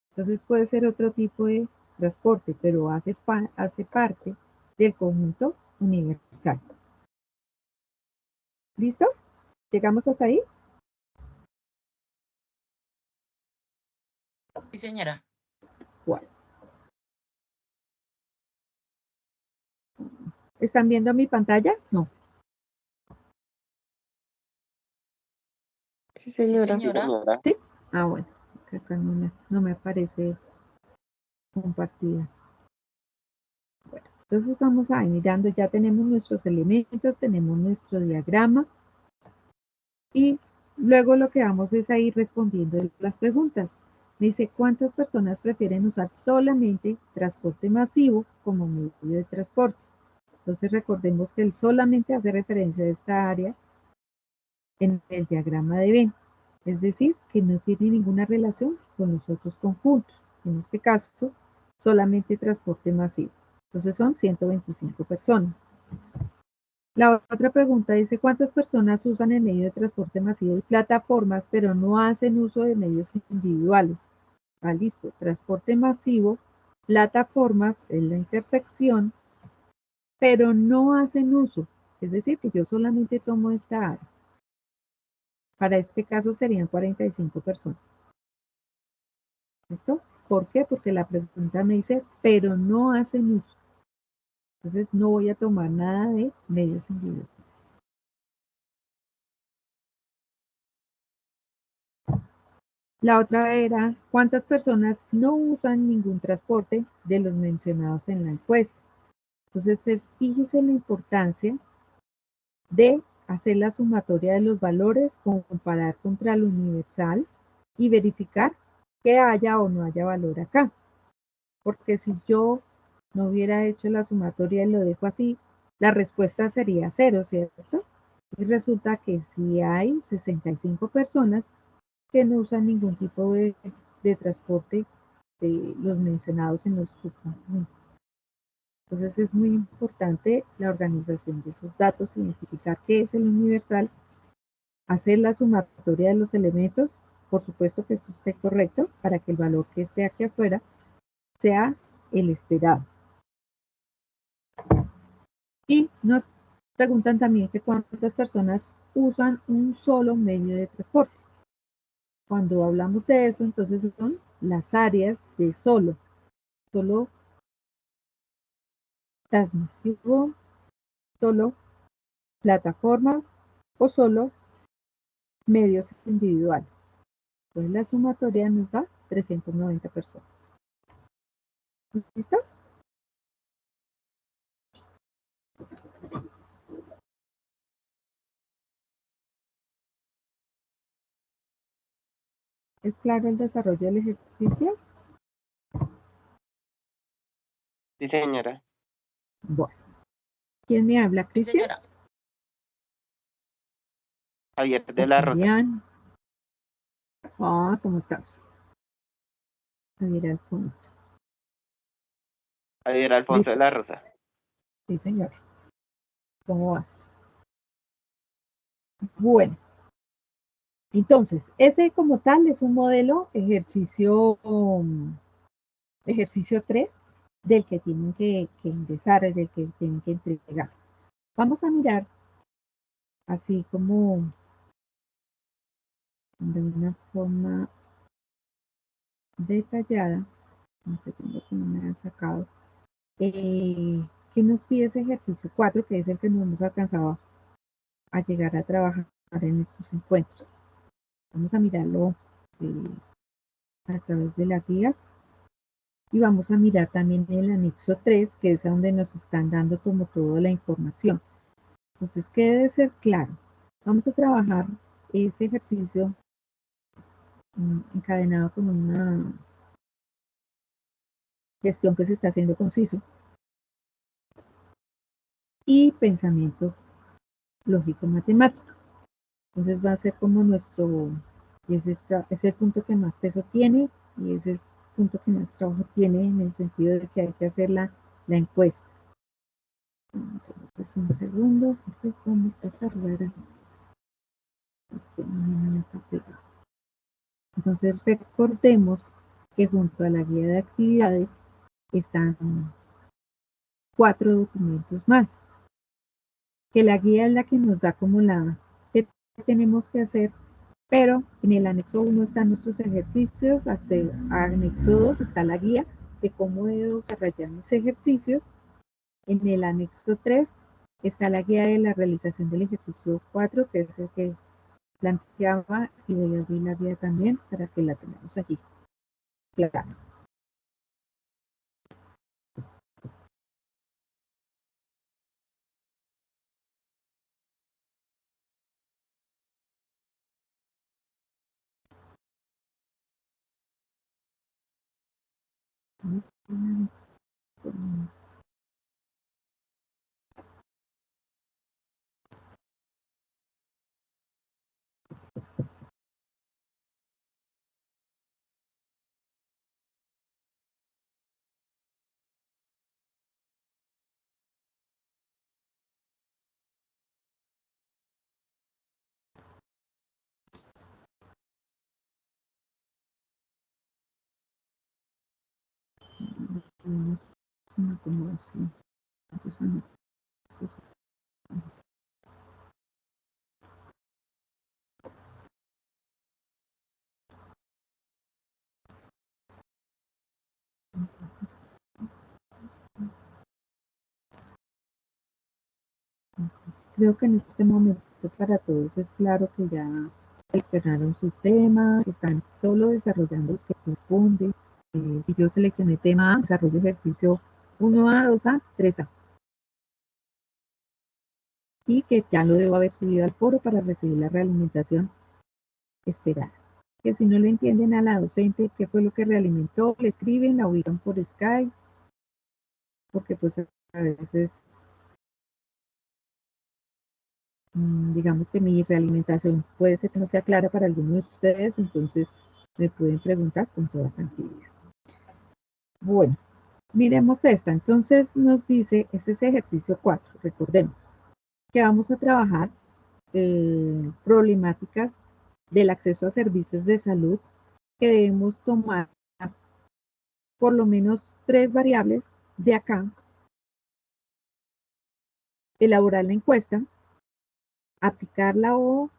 Entonces puede ser otro tipo de transporte, pero hace parte del conjunto universal. ¿Listo? ¿Llegamos hasta ahí? Sí, señora. Bueno. ¿Están viendo mi pantalla? No. Sí, Sí, señora. Sí, señora. señora. ¿Sí? Ah, bueno. Acá no me aparece compartida. Bueno, entonces vamos a ir mirando, ya tenemos nuestros elementos, tenemos nuestro diagrama y luego lo que vamos es a ir respondiendo las preguntas. Me dice, ¿cuántas personas prefieren usar solamente transporte masivo como medio de transporte? Entonces recordemos que el solamente hace referencia a esta área en el diagrama de Venn, es decir, que no tiene ninguna relación con los otros conjuntos, en este caso solamente transporte masivo. Entonces son 125 personas. La otra pregunta dice, ¿cuántas personas usan el medio de transporte masivo y plataformas, pero no hacen uso de medios individuales? Ah, listo, transporte masivo, plataformas en la intersección, pero no hacen uso. Es decir, que yo solamente tomo esta área. Para este caso serían 45 personas. ¿Listo? ¿Por qué? Porque la pregunta me dice, pero no hacen uso. Entonces no voy a tomar nada de medios individuales. La otra era, ¿cuántas personas no usan ningún transporte de los mencionados en la encuesta? Entonces, fíjese la importancia de hacer la sumatoria de los valores, comparar contra el universal y verificar que haya o no haya valor acá. Porque si yo no hubiera hecho la sumatoria y lo dejo así, la respuesta sería 0, ¿cierto? Y resulta que sí hay 65 personas que no usan ningún tipo de transporte de los mencionados en los subconjuntos. Entonces es muy importante la organización de esos datos, identificar qué es el universal, hacer la sumatoria de los elementos, por supuesto que esto esté correcto para que el valor que esté aquí afuera sea el esperado. Y nos preguntan también que cuántas personas usan un solo medio de transporte. Cuando hablamos de eso, entonces son las áreas de solo transmisivo, solo plataformas o solo medios individuales. Entonces la sumatoria nos da 390 personas. ¿Listo? ¿Es claro el desarrollo del ejercicio? Sí, señora. Bueno. ¿Quién me habla, Sí, Cristian? señora. Javier de la Rosa. Julián. Ah, ¿cómo estás? Javier Alfonso. Javier Alfonso de Listo. la Rosa. Sí, señor. ¿Cómo vas? Bueno. Entonces, ese como tal es un modelo ejercicio 3 del que tienen que ingresar, del que tienen que entregar. Vamos a mirar así como de una forma detallada, un segundo que no me han sacado, ¿qué nos pide ese ejercicio 4, que es el que no hemos alcanzado a llegar a trabajar en estos encuentros. Vamos a mirarlo a través de la guía. Y vamos a mirar también el anexo 3, que es a donde nos están dando como toda la información. Entonces, ¿qué debe ser claro? Vamos a trabajar ese ejercicio encadenado con una gestión que se está haciendo conciso y pensamiento lógico-matemático. Entonces va a ser como nuestro, y es el punto que más peso tiene y es el punto que más trabajo tiene en el sentido de que hay que hacer la encuesta. Entonces un segundo, porque cómo pasarlo era. No está pegado. Entonces recordemos que junto a la guía de actividades están 4 documentos más. Que la guía es la que nos da como la que tenemos que hacer, pero en el anexo 1 están nuestros ejercicios, anexo 2 está la guía de cómo debo desarrollar mis ejercicios, en el anexo 3 está la guía de la realización del ejercicio 4, que es el que planteaba, y voy a abrir la guía también para que la tengamos allí. Claro. Una acomodación. Creo que en este momento para todos es claro que ya seleccionaron su tema, que están solo desarrollando los que corresponden. Si yo seleccioné tema A, desarrollo ejercicio 1A, 2A, 3A. Y que ya lo debo haber subido al foro para recibir la realimentación esperada. Que si no le entienden a la docente qué fue lo que realimentó, le escriben, la ubican por Skype, porque pues a veces digamos que mi realimentación puede ser que no sea clara para algunos de ustedes, entonces me pueden preguntar con toda tranquilidad. Bueno, miremos esta. Entonces nos dice, ese es ejercicio 4, recordemos, que vamos a trabajar problemáticas del acceso a servicios de salud, que debemos tomar por lo menos 3 variables de acá, elaborar la encuesta, aplicarla o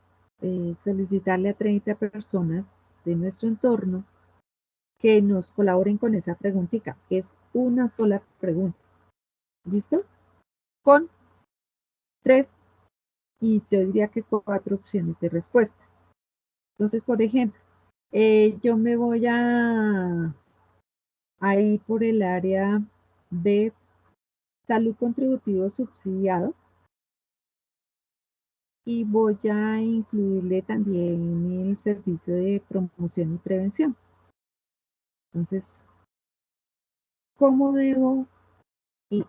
solicitarle a 30 personas de nuestro entorno que nos colaboren con esa preguntita, que es una sola pregunta. ¿Listo? Con 3 y te diría que 4 opciones de respuesta. Entonces, por ejemplo, yo me voy a ir por el área de salud contributivo subsidiado y voy a incluirle también el servicio de promoción y prevención. Entonces, ¿cómo debo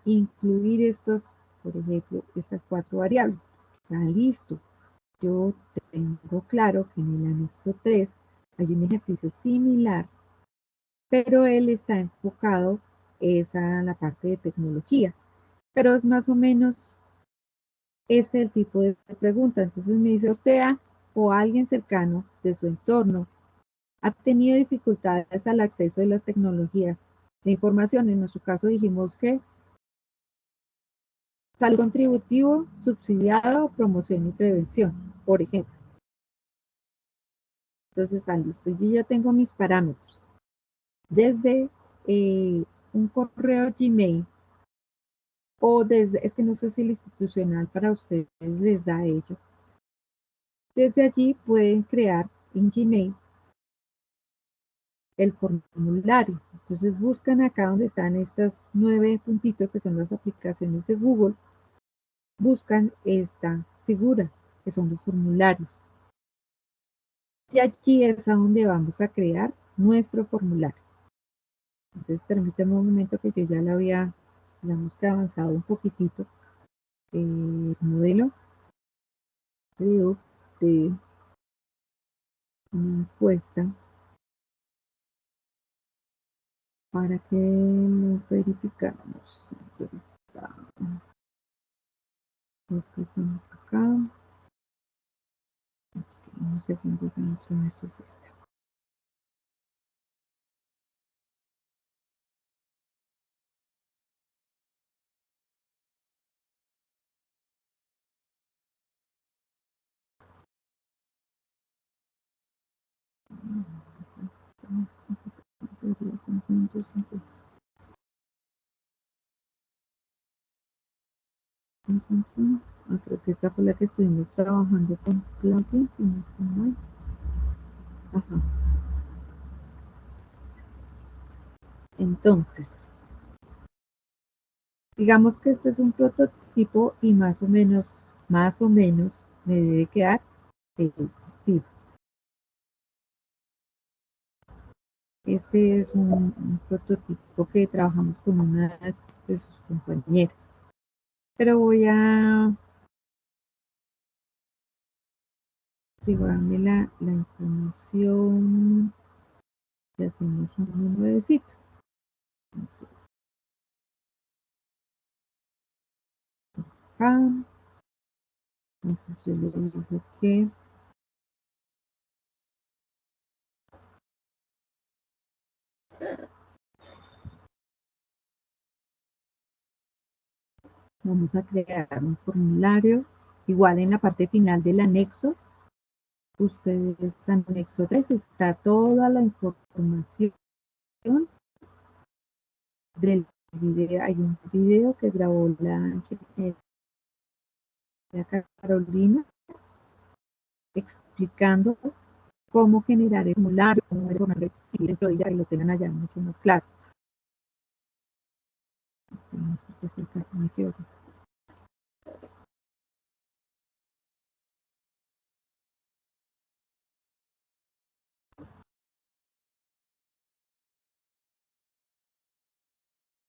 incluir estos, por ejemplo, estas 4 variables? Listo. Yo tengo claro que en el anexo 3 hay un ejercicio similar, pero él está enfocado a la parte de tecnología, pero es más o menos es el tipo de pregunta. Entonces me dice, ¿usted o alguien cercano de su entorno ha tenido dificultades al acceso de las tecnologías de información? En nuestro caso dijimos que salud contributivo, subsidiado, promoción y prevención, por ejemplo. Entonces, listo, yo ya tengo mis parámetros. Desde un correo Gmail o desde, es que no sé si el institucional para ustedes les da ello, Desde allí pueden crear en Gmail el formulario. Entonces buscan acá donde están estas 9 puntitos que son las aplicaciones de Google. Buscan esta figura que son los formularios. Y aquí es a donde vamos a crear nuestro formulario. Entonces permítanme un momento que yo ya lo había, digamos que avanzado un poquitito. El modelo de una encuesta para que lo verificamos. Entonces, estamos acá. Un segundo que entonces esta. Creo que esta fue la que estuvimos trabajando con Claudia, si no estoy mal. Ajá. Entonces, digamos que este es un prototipo y más o menos me debe quedar de este estilo. Este es un prototipo que trabajamos con una de sus compañeras. Pero voy a llevarme la información y hacemos un nuevecito. Entonces, acá. Entonces yo le digo que vamos a crear un formulario. Igual en la parte final del anexo, ustedes, anexo 3, está toda la información del video. Hay un video que grabó la Carolina explicando cómo generar el formulario, cómo y dentro de ella y lo tengan allá mucho más claro. Casi me equivoco.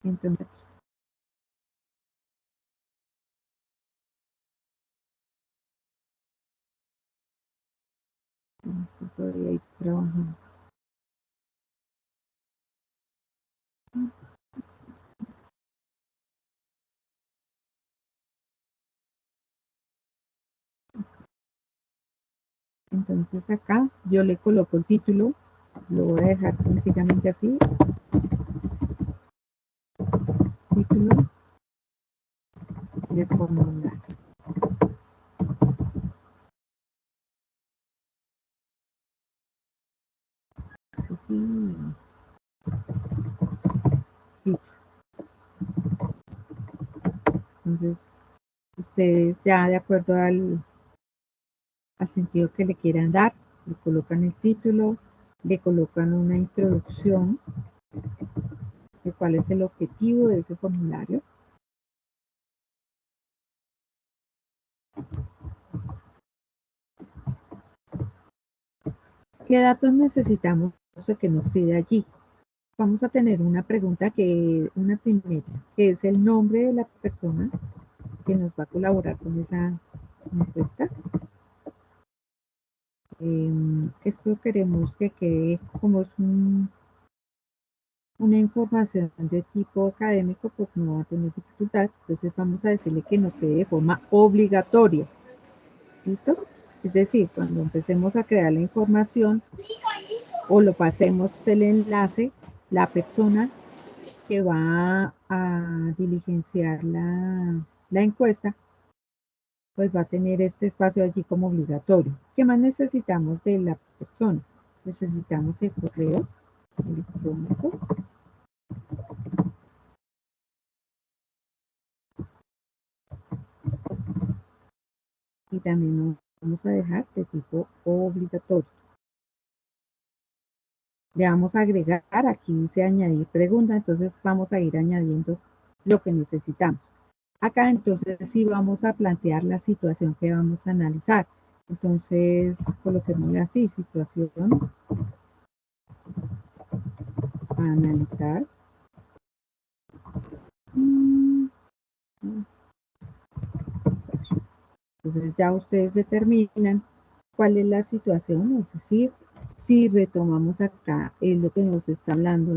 Entonces, estoy todavía ahí trabajando. Entonces acá yo le coloco el título, lo voy a dejar sencillamente así. Título de formulario. Así. Entonces, ustedes ya de acuerdo al sentido que le quieran dar, le colocan el título, le colocan una introducción de cuál es el objetivo de ese formulario. ¿Qué datos necesitamos que nos pide allí? Vamos a tener una pregunta una primera, que es el nombre de la persona que nos va a colaborar con esa encuesta. Esto queremos que quede como es una información de tipo académico, pues no va a tener dificultad. Entonces vamos a decirle que nos quede de forma obligatoria. ¿Listo? Es decir, cuando empecemos a crear la información o lo pasemos el enlace, la persona que va a diligenciar la encuesta, pues va a tener este espacio allí como obligatorio. ¿Qué más necesitamos de la persona? Necesitamos el correo electrónico. Y también vamos a dejar de tipo obligatorio. Le vamos a agregar, aquí dice añadir pregunta, entonces vamos a ir añadiendo lo que necesitamos. Acá entonces sí vamos a plantear la situación que vamos a analizar. Entonces coloquémosle así, situación a analizar. Entonces ya ustedes determinan cuál es la situación, es decir, si retomamos acá, es lo que nos está hablando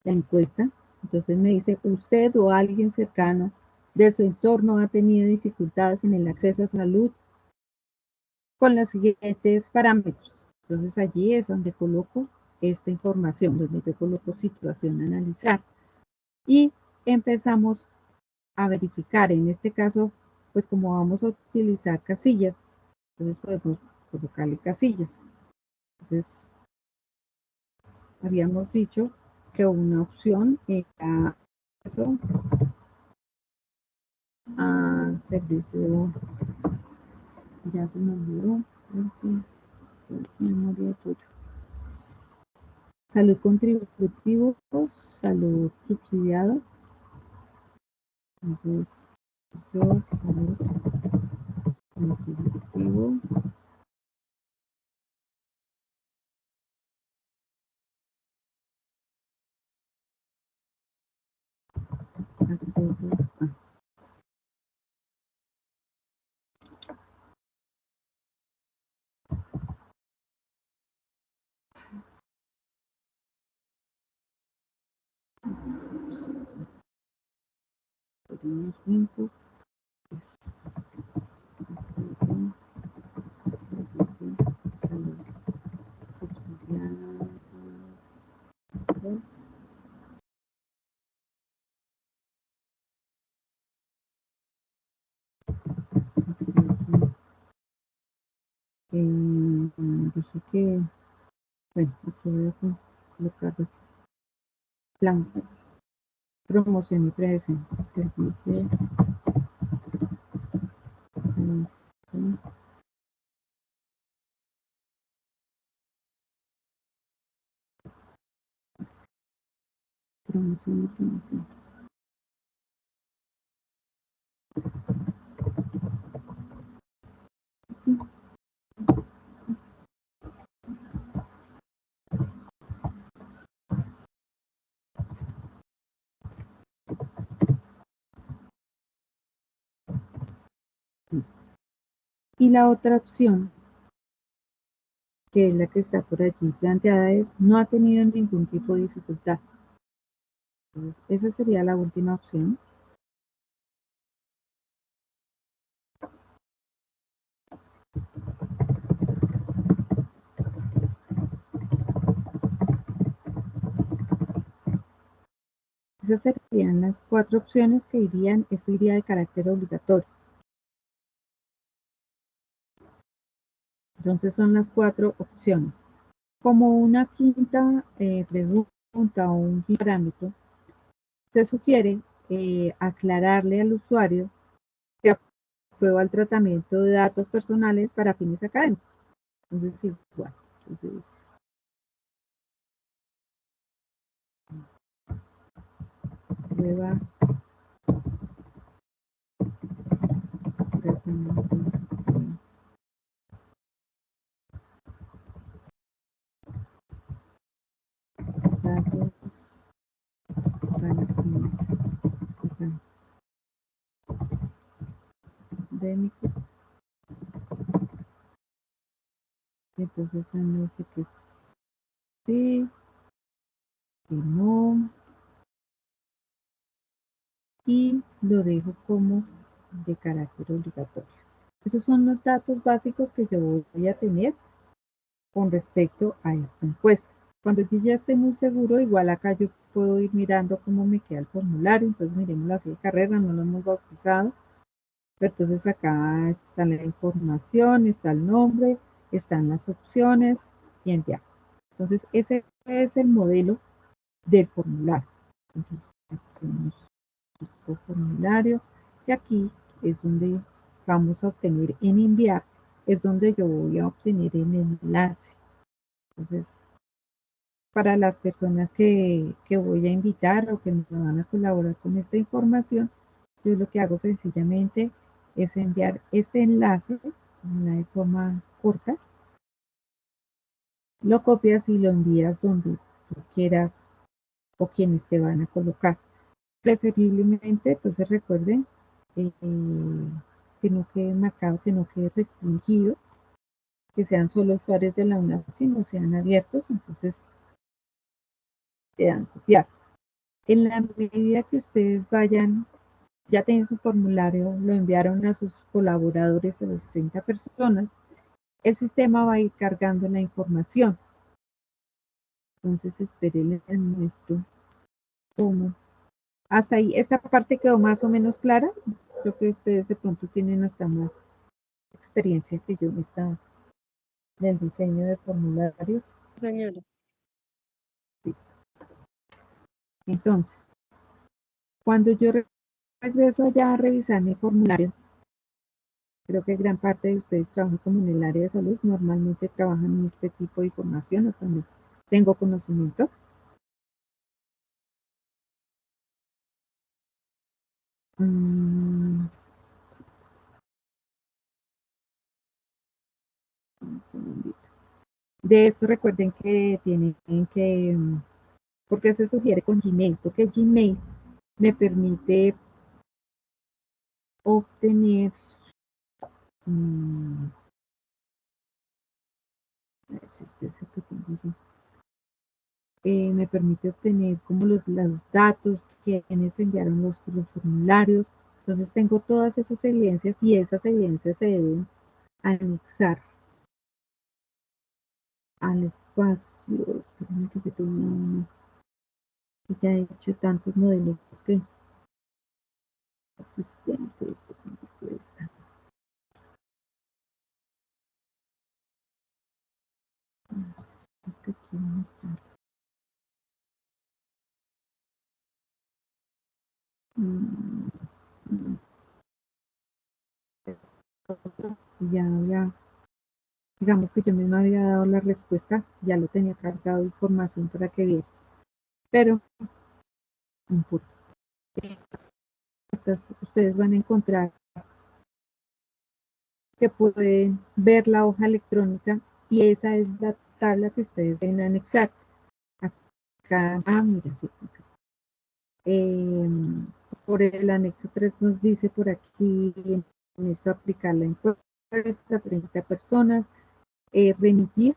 la encuesta. Entonces me dice, usted o alguien cercano de su entorno ha tenido dificultades en el acceso a salud con los siguientes parámetros. Entonces allí es donde coloco esta información, donde yo coloco situación a analizar. Y empezamos a verificar, en este caso, pues como vamos a utilizar casillas, entonces podemos colocarle casillas. Entonces, habíamos dicho que una opción era eso, a servicio, ya se me olvidó, memoria tuya. Salud contributivo, salud subsidiado. Entonces, salud contributivo. Acceso. Sería 5. Salud subsidiada. Acceso. Dije que, bueno, aquí voy a colocar plan, promoción y prevención, servicio, promoción y promoción. Listo. Y la otra opción, que es la que está por allí planteada, es no ha tenido ningún tipo de dificultad. Entonces, esa sería la última opción. Esas serían las 4 opciones que irían, esto iría de carácter obligatorio. Entonces son las 4 opciones. Como una quinta pregunta o un quinto parámetro, se sugiere aclararle al usuario que aprueba el tratamiento de datos personales para fines académicos. Entonces, igual. Entonces, prueba tratamiento de datos para fines académicos. Entonces, me dice que sí, que no, y lo dejo como de carácter obligatorio. Esos son los datos básicos que yo voy a tener con respecto a esta encuesta. Cuando yo ya esté muy seguro, igual acá yo puedo ir mirando cómo me queda el formulario. Entonces miremos así de carrera, no lo hemos bautizado. Pero entonces acá está la información, está el nombre, están las opciones y enviar. Entonces ese es el modelo del formulario. Entonces tenemos el formulario y aquí es donde vamos a obtener en enviar, es donde yo voy a obtener el enlace. Entonces, para las personas que voy a invitar o que me van a colaborar con esta información, yo lo que hago sencillamente es enviar este enlace de forma corta, lo copias y lo envías donde tú quieras o quienes te van a colocar. Preferiblemente, entonces recuerden que no quede marcado, que no quede restringido, que sean solo usuarios de la UNAV, sino sean abiertos, entonces te dan copiar. En la medida que ustedes vayan, ya tienen su formulario, lo enviaron a sus colaboradores, a las 30 personas, el sistema va a ir cargando la información. Entonces, esperen, les muestro cómo. Hasta ahí, esta parte quedó más o menos clara. Creo que ustedes de pronto tienen hasta más experiencia que yo en el diseño de formularios. Señora. Listo. Entonces, cuando yo regreso allá a revisar mi formulario, creo que gran parte de ustedes trabajan como en el área de salud, normalmente trabajan en este tipo de información, hasta donde tengo conocimiento. Un segundito. De esto recuerden que tienen que, porque se sugiere con Gmail, porque Gmail me permite obtener, a ver si este es el que tengo yo. Me permite obtener como los datos, quienes enviaron los formularios. Entonces tengo todas esas evidencias y esas evidencias se deben anexar al espacio. Espérenme que yo tengo uno que ya he hecho tantos modelos que asistentes, ¿cuánto cuesta? Que quiero mostrarles. Ya, digamos que yo misma había dado la respuesta, ya lo tenía cargado de información para que viera, pero no importa. Ustedes van a encontrar que pueden ver la hoja electrónica y esa es la tabla que ustedes deben anexar. Acá, mira, sí. Por el anexo 3 nos dice por aquí, en esto aplicar la encuesta, 30 personas, remitir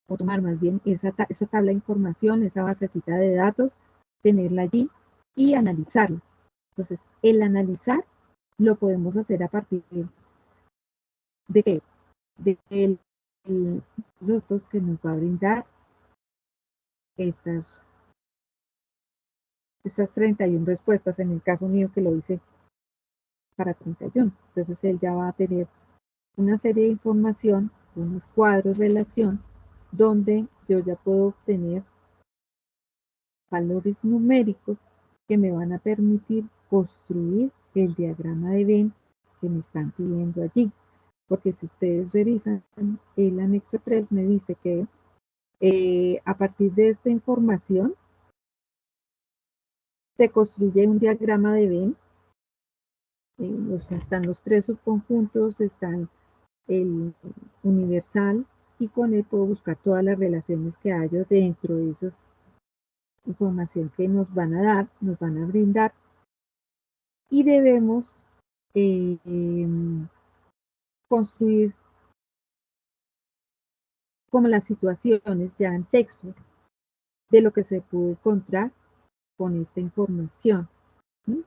o tomar más bien esa tabla de información, esa basecita de datos, tenerla allí y analizarla. Entonces, el analizar lo podemos hacer a partir de qué? De los datos que nos va a brindar estas 31 respuestas, en el caso mío que lo hice para 31. Entonces, él ya va a tener una serie de información, unos cuadros, relación, donde yo ya puedo obtener valores numéricos que me van a permitir construir el diagrama de Venn que me están pidiendo allí. Porque si ustedes revisan, el anexo 3 me dice que a partir de esta información se construye un diagrama de Venn. Están los tres subconjuntos, están el universal y con él puedo buscar todas las relaciones que hay dentro de esa información que nos van a dar, nos van a brindar y debemos construir como las situaciones ya en texto de lo que se pudo encontrar con esta información. ¿Sí?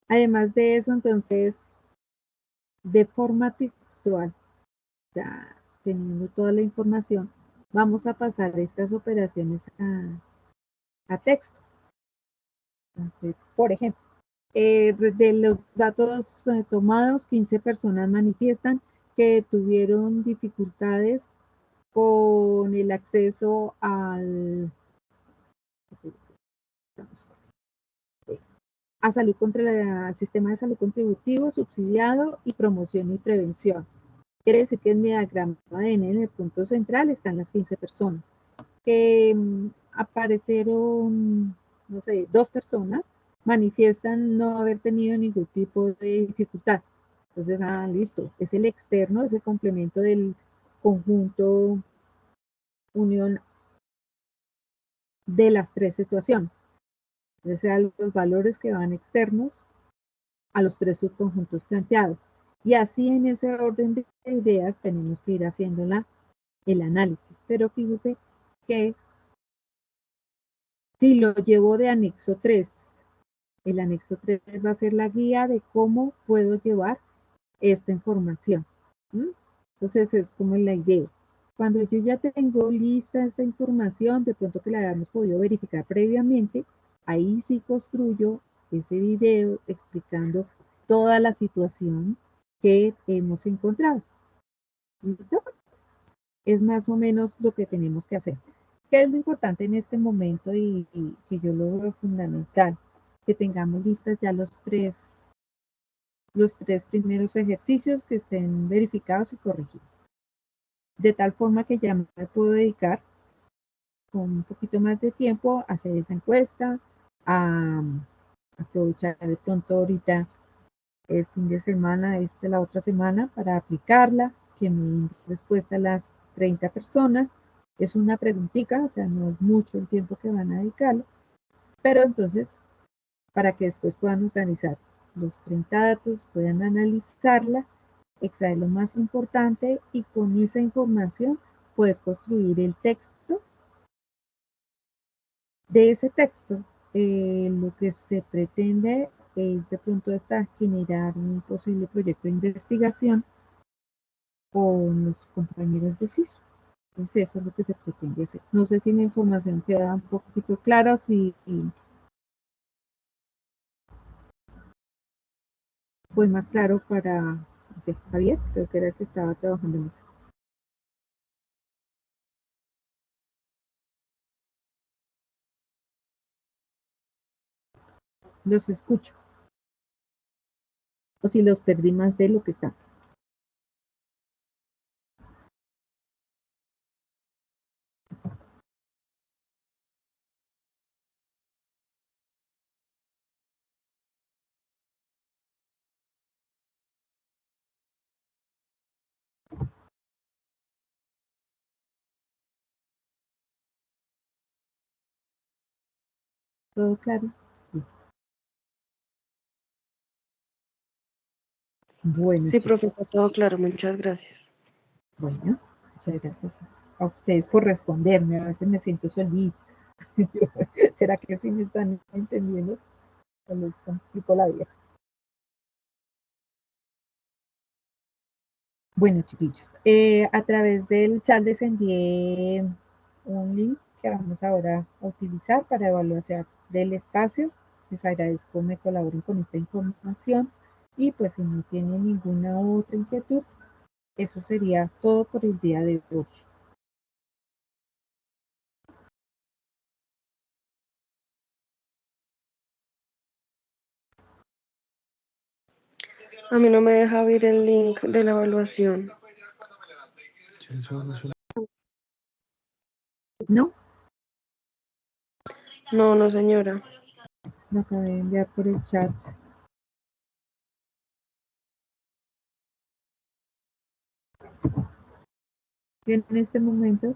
Además de eso, entonces, de forma textual, ya teniendo toda la información, vamos a pasar estas operaciones a texto. Entonces, por ejemplo, de los datos tomados, 15 personas manifiestan que tuvieron dificultades con el acceso al a salud contra el sistema de salud contributivo, subsidiado y promoción y prevención. Quiere decir que en mi diagrama de N, en el punto central, están las 15 personas. Que aparecieron, no sé, 2 personas, manifiestan no haber tenido ningún tipo de dificultad. Entonces, listo, es el externo, es el complemento del conjunto unión de las 3 situaciones. Entonces, sean los valores que van externos a los 3 subconjuntos planteados. Y así en ese orden de ideas tenemos que ir haciendo el análisis. Pero fíjese que si lo llevo de anexo 3, el anexo 3 va a ser la guía de cómo puedo llevar esta información. Entonces es como la idea. Cuando yo ya tengo lista esta información, de pronto que la hayamos podido verificar previamente, ahí sí construyo ese video explicando toda la situación que hemos encontrado. ¿Listo? Es más o menos lo que tenemos que hacer. ¿Qué es lo importante en este momento y que yo lo veo fundamental? Que tengamos listas ya los tres primeros ejercicios que estén verificados y corregidos. De tal forma que ya me puedo dedicar con un poquito más de tiempo a hacer esa encuesta, a aprovechar de pronto ahorita el fin de semana, la otra semana, para aplicarla, que me den respuesta a las 30 personas. Es una preguntita, o sea, no es mucho el tiempo que van a dedicarlo, pero entonces, para que después puedan organizar los 30 datos, puedan analizarla, extraer lo más importante y con esa información poder construir el texto. De ese texto, lo que se pretende es de pronto hasta generar un posible proyecto de investigación con los compañeros de CISO. Entonces eso es lo que se pretende hacer. No sé si la información queda un poquito clara, si fue más claro para, no sé, Javier, creo que era el que estaba trabajando en eso. Los escucho. O si los perdí más de lo que están. ¿Todo claro? Listo. Bueno, Sí, chicos. profesor, todo claro, muchas gracias. Bueno, muchas gracias a ustedes por responderme. A veces me siento solita. ¿Será que sí me están entendiendo? O les complico la vida. Bueno, chiquillos, a través del chat les envié un link que vamos ahora a utilizar para evaluación del espacio. Les agradezco me colaboren con esta información y pues si no tienen ninguna otra inquietud, eso sería todo por el día de hoy. A mí no me deja abrir el link de la evaluación. ¿No? No, no, señora. Lo acabé de enviar por el chat. Y en este momento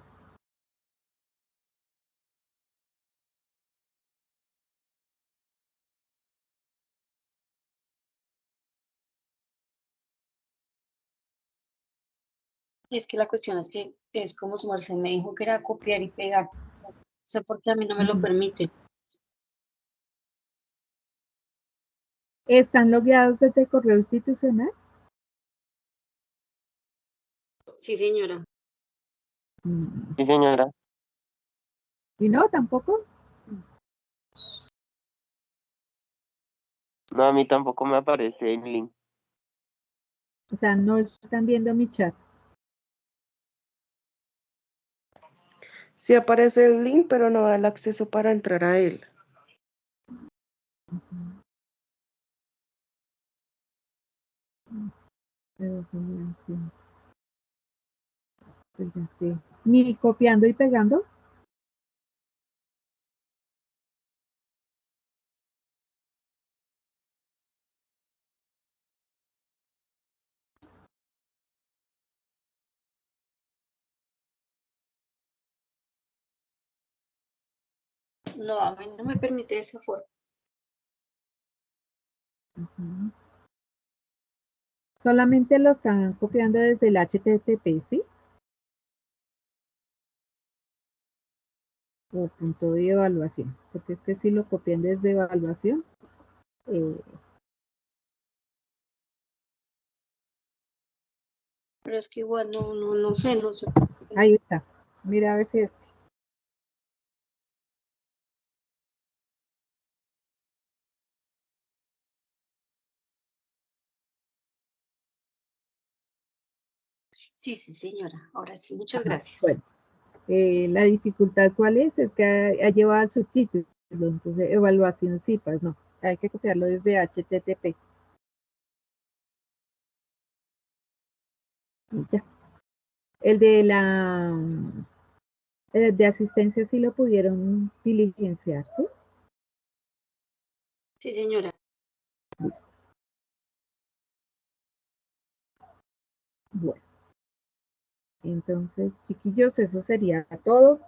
Es que la cuestión es que es como su merced me dijo que era copiar y pegar. No sé por qué a mí no me lo permite. están logueados desde el correo institucional. Sí, señora. Sí, señora. Y no, tampoco. No, a mí tampoco me aparece el link. O sea, no están viendo mi chat. Sí aparece el link, pero no da el acceso para entrar a él. Evaluación. Espérate. Ni copiando y pegando. No, a mí no me permite esa forma. Ujú. Solamente lo están copiando desde el HTTP, ¿sí? O punto de evaluación. Porque es que si lo copian desde evaluación, Pero es que igual no sé. ahí está. Mira a ver si este. Sí, señora. Ahora sí, muchas Ajá, gracias. bueno. La dificultad, ¿cuál es? Es que ha llevado el subtítulo. Entonces, evaluación CIPAS, no. Hay que copiarlo desde HTTP. Y ya. El de de asistencia sí lo pudieron diligenciar, ¿sí? Sí, señora. Listo. Bueno. Entonces, chiquillos, eso sería todo.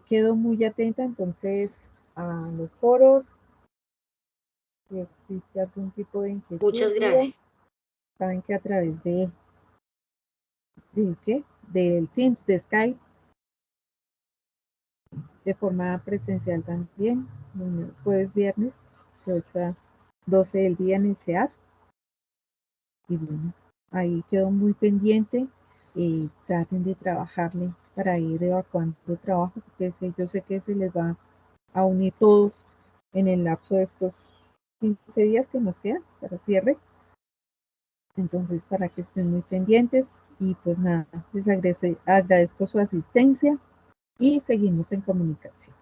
Quedo muy atenta entonces a los foros. Si existe algún tipo de inquietud, Muchas duda, gracias. saben que a través de ¿qué? Del Teams, de Skype, de forma presencial también, jueves, viernes, de 8 a 12 del día en el SEAT. Y bueno, ahí quedo muy pendiente. Traten de trabajarle para ir evacuando trabajo, porque yo sé que se les va a unir todo en el lapso de estos 15 días que nos quedan para cierre. Entonces, para que estén muy pendientes y pues nada, les agradezco su asistencia y seguimos en comunicación.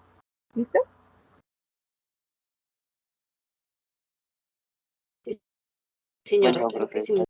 ¿Listo? Señora, Bueno, claro que sí. profesor.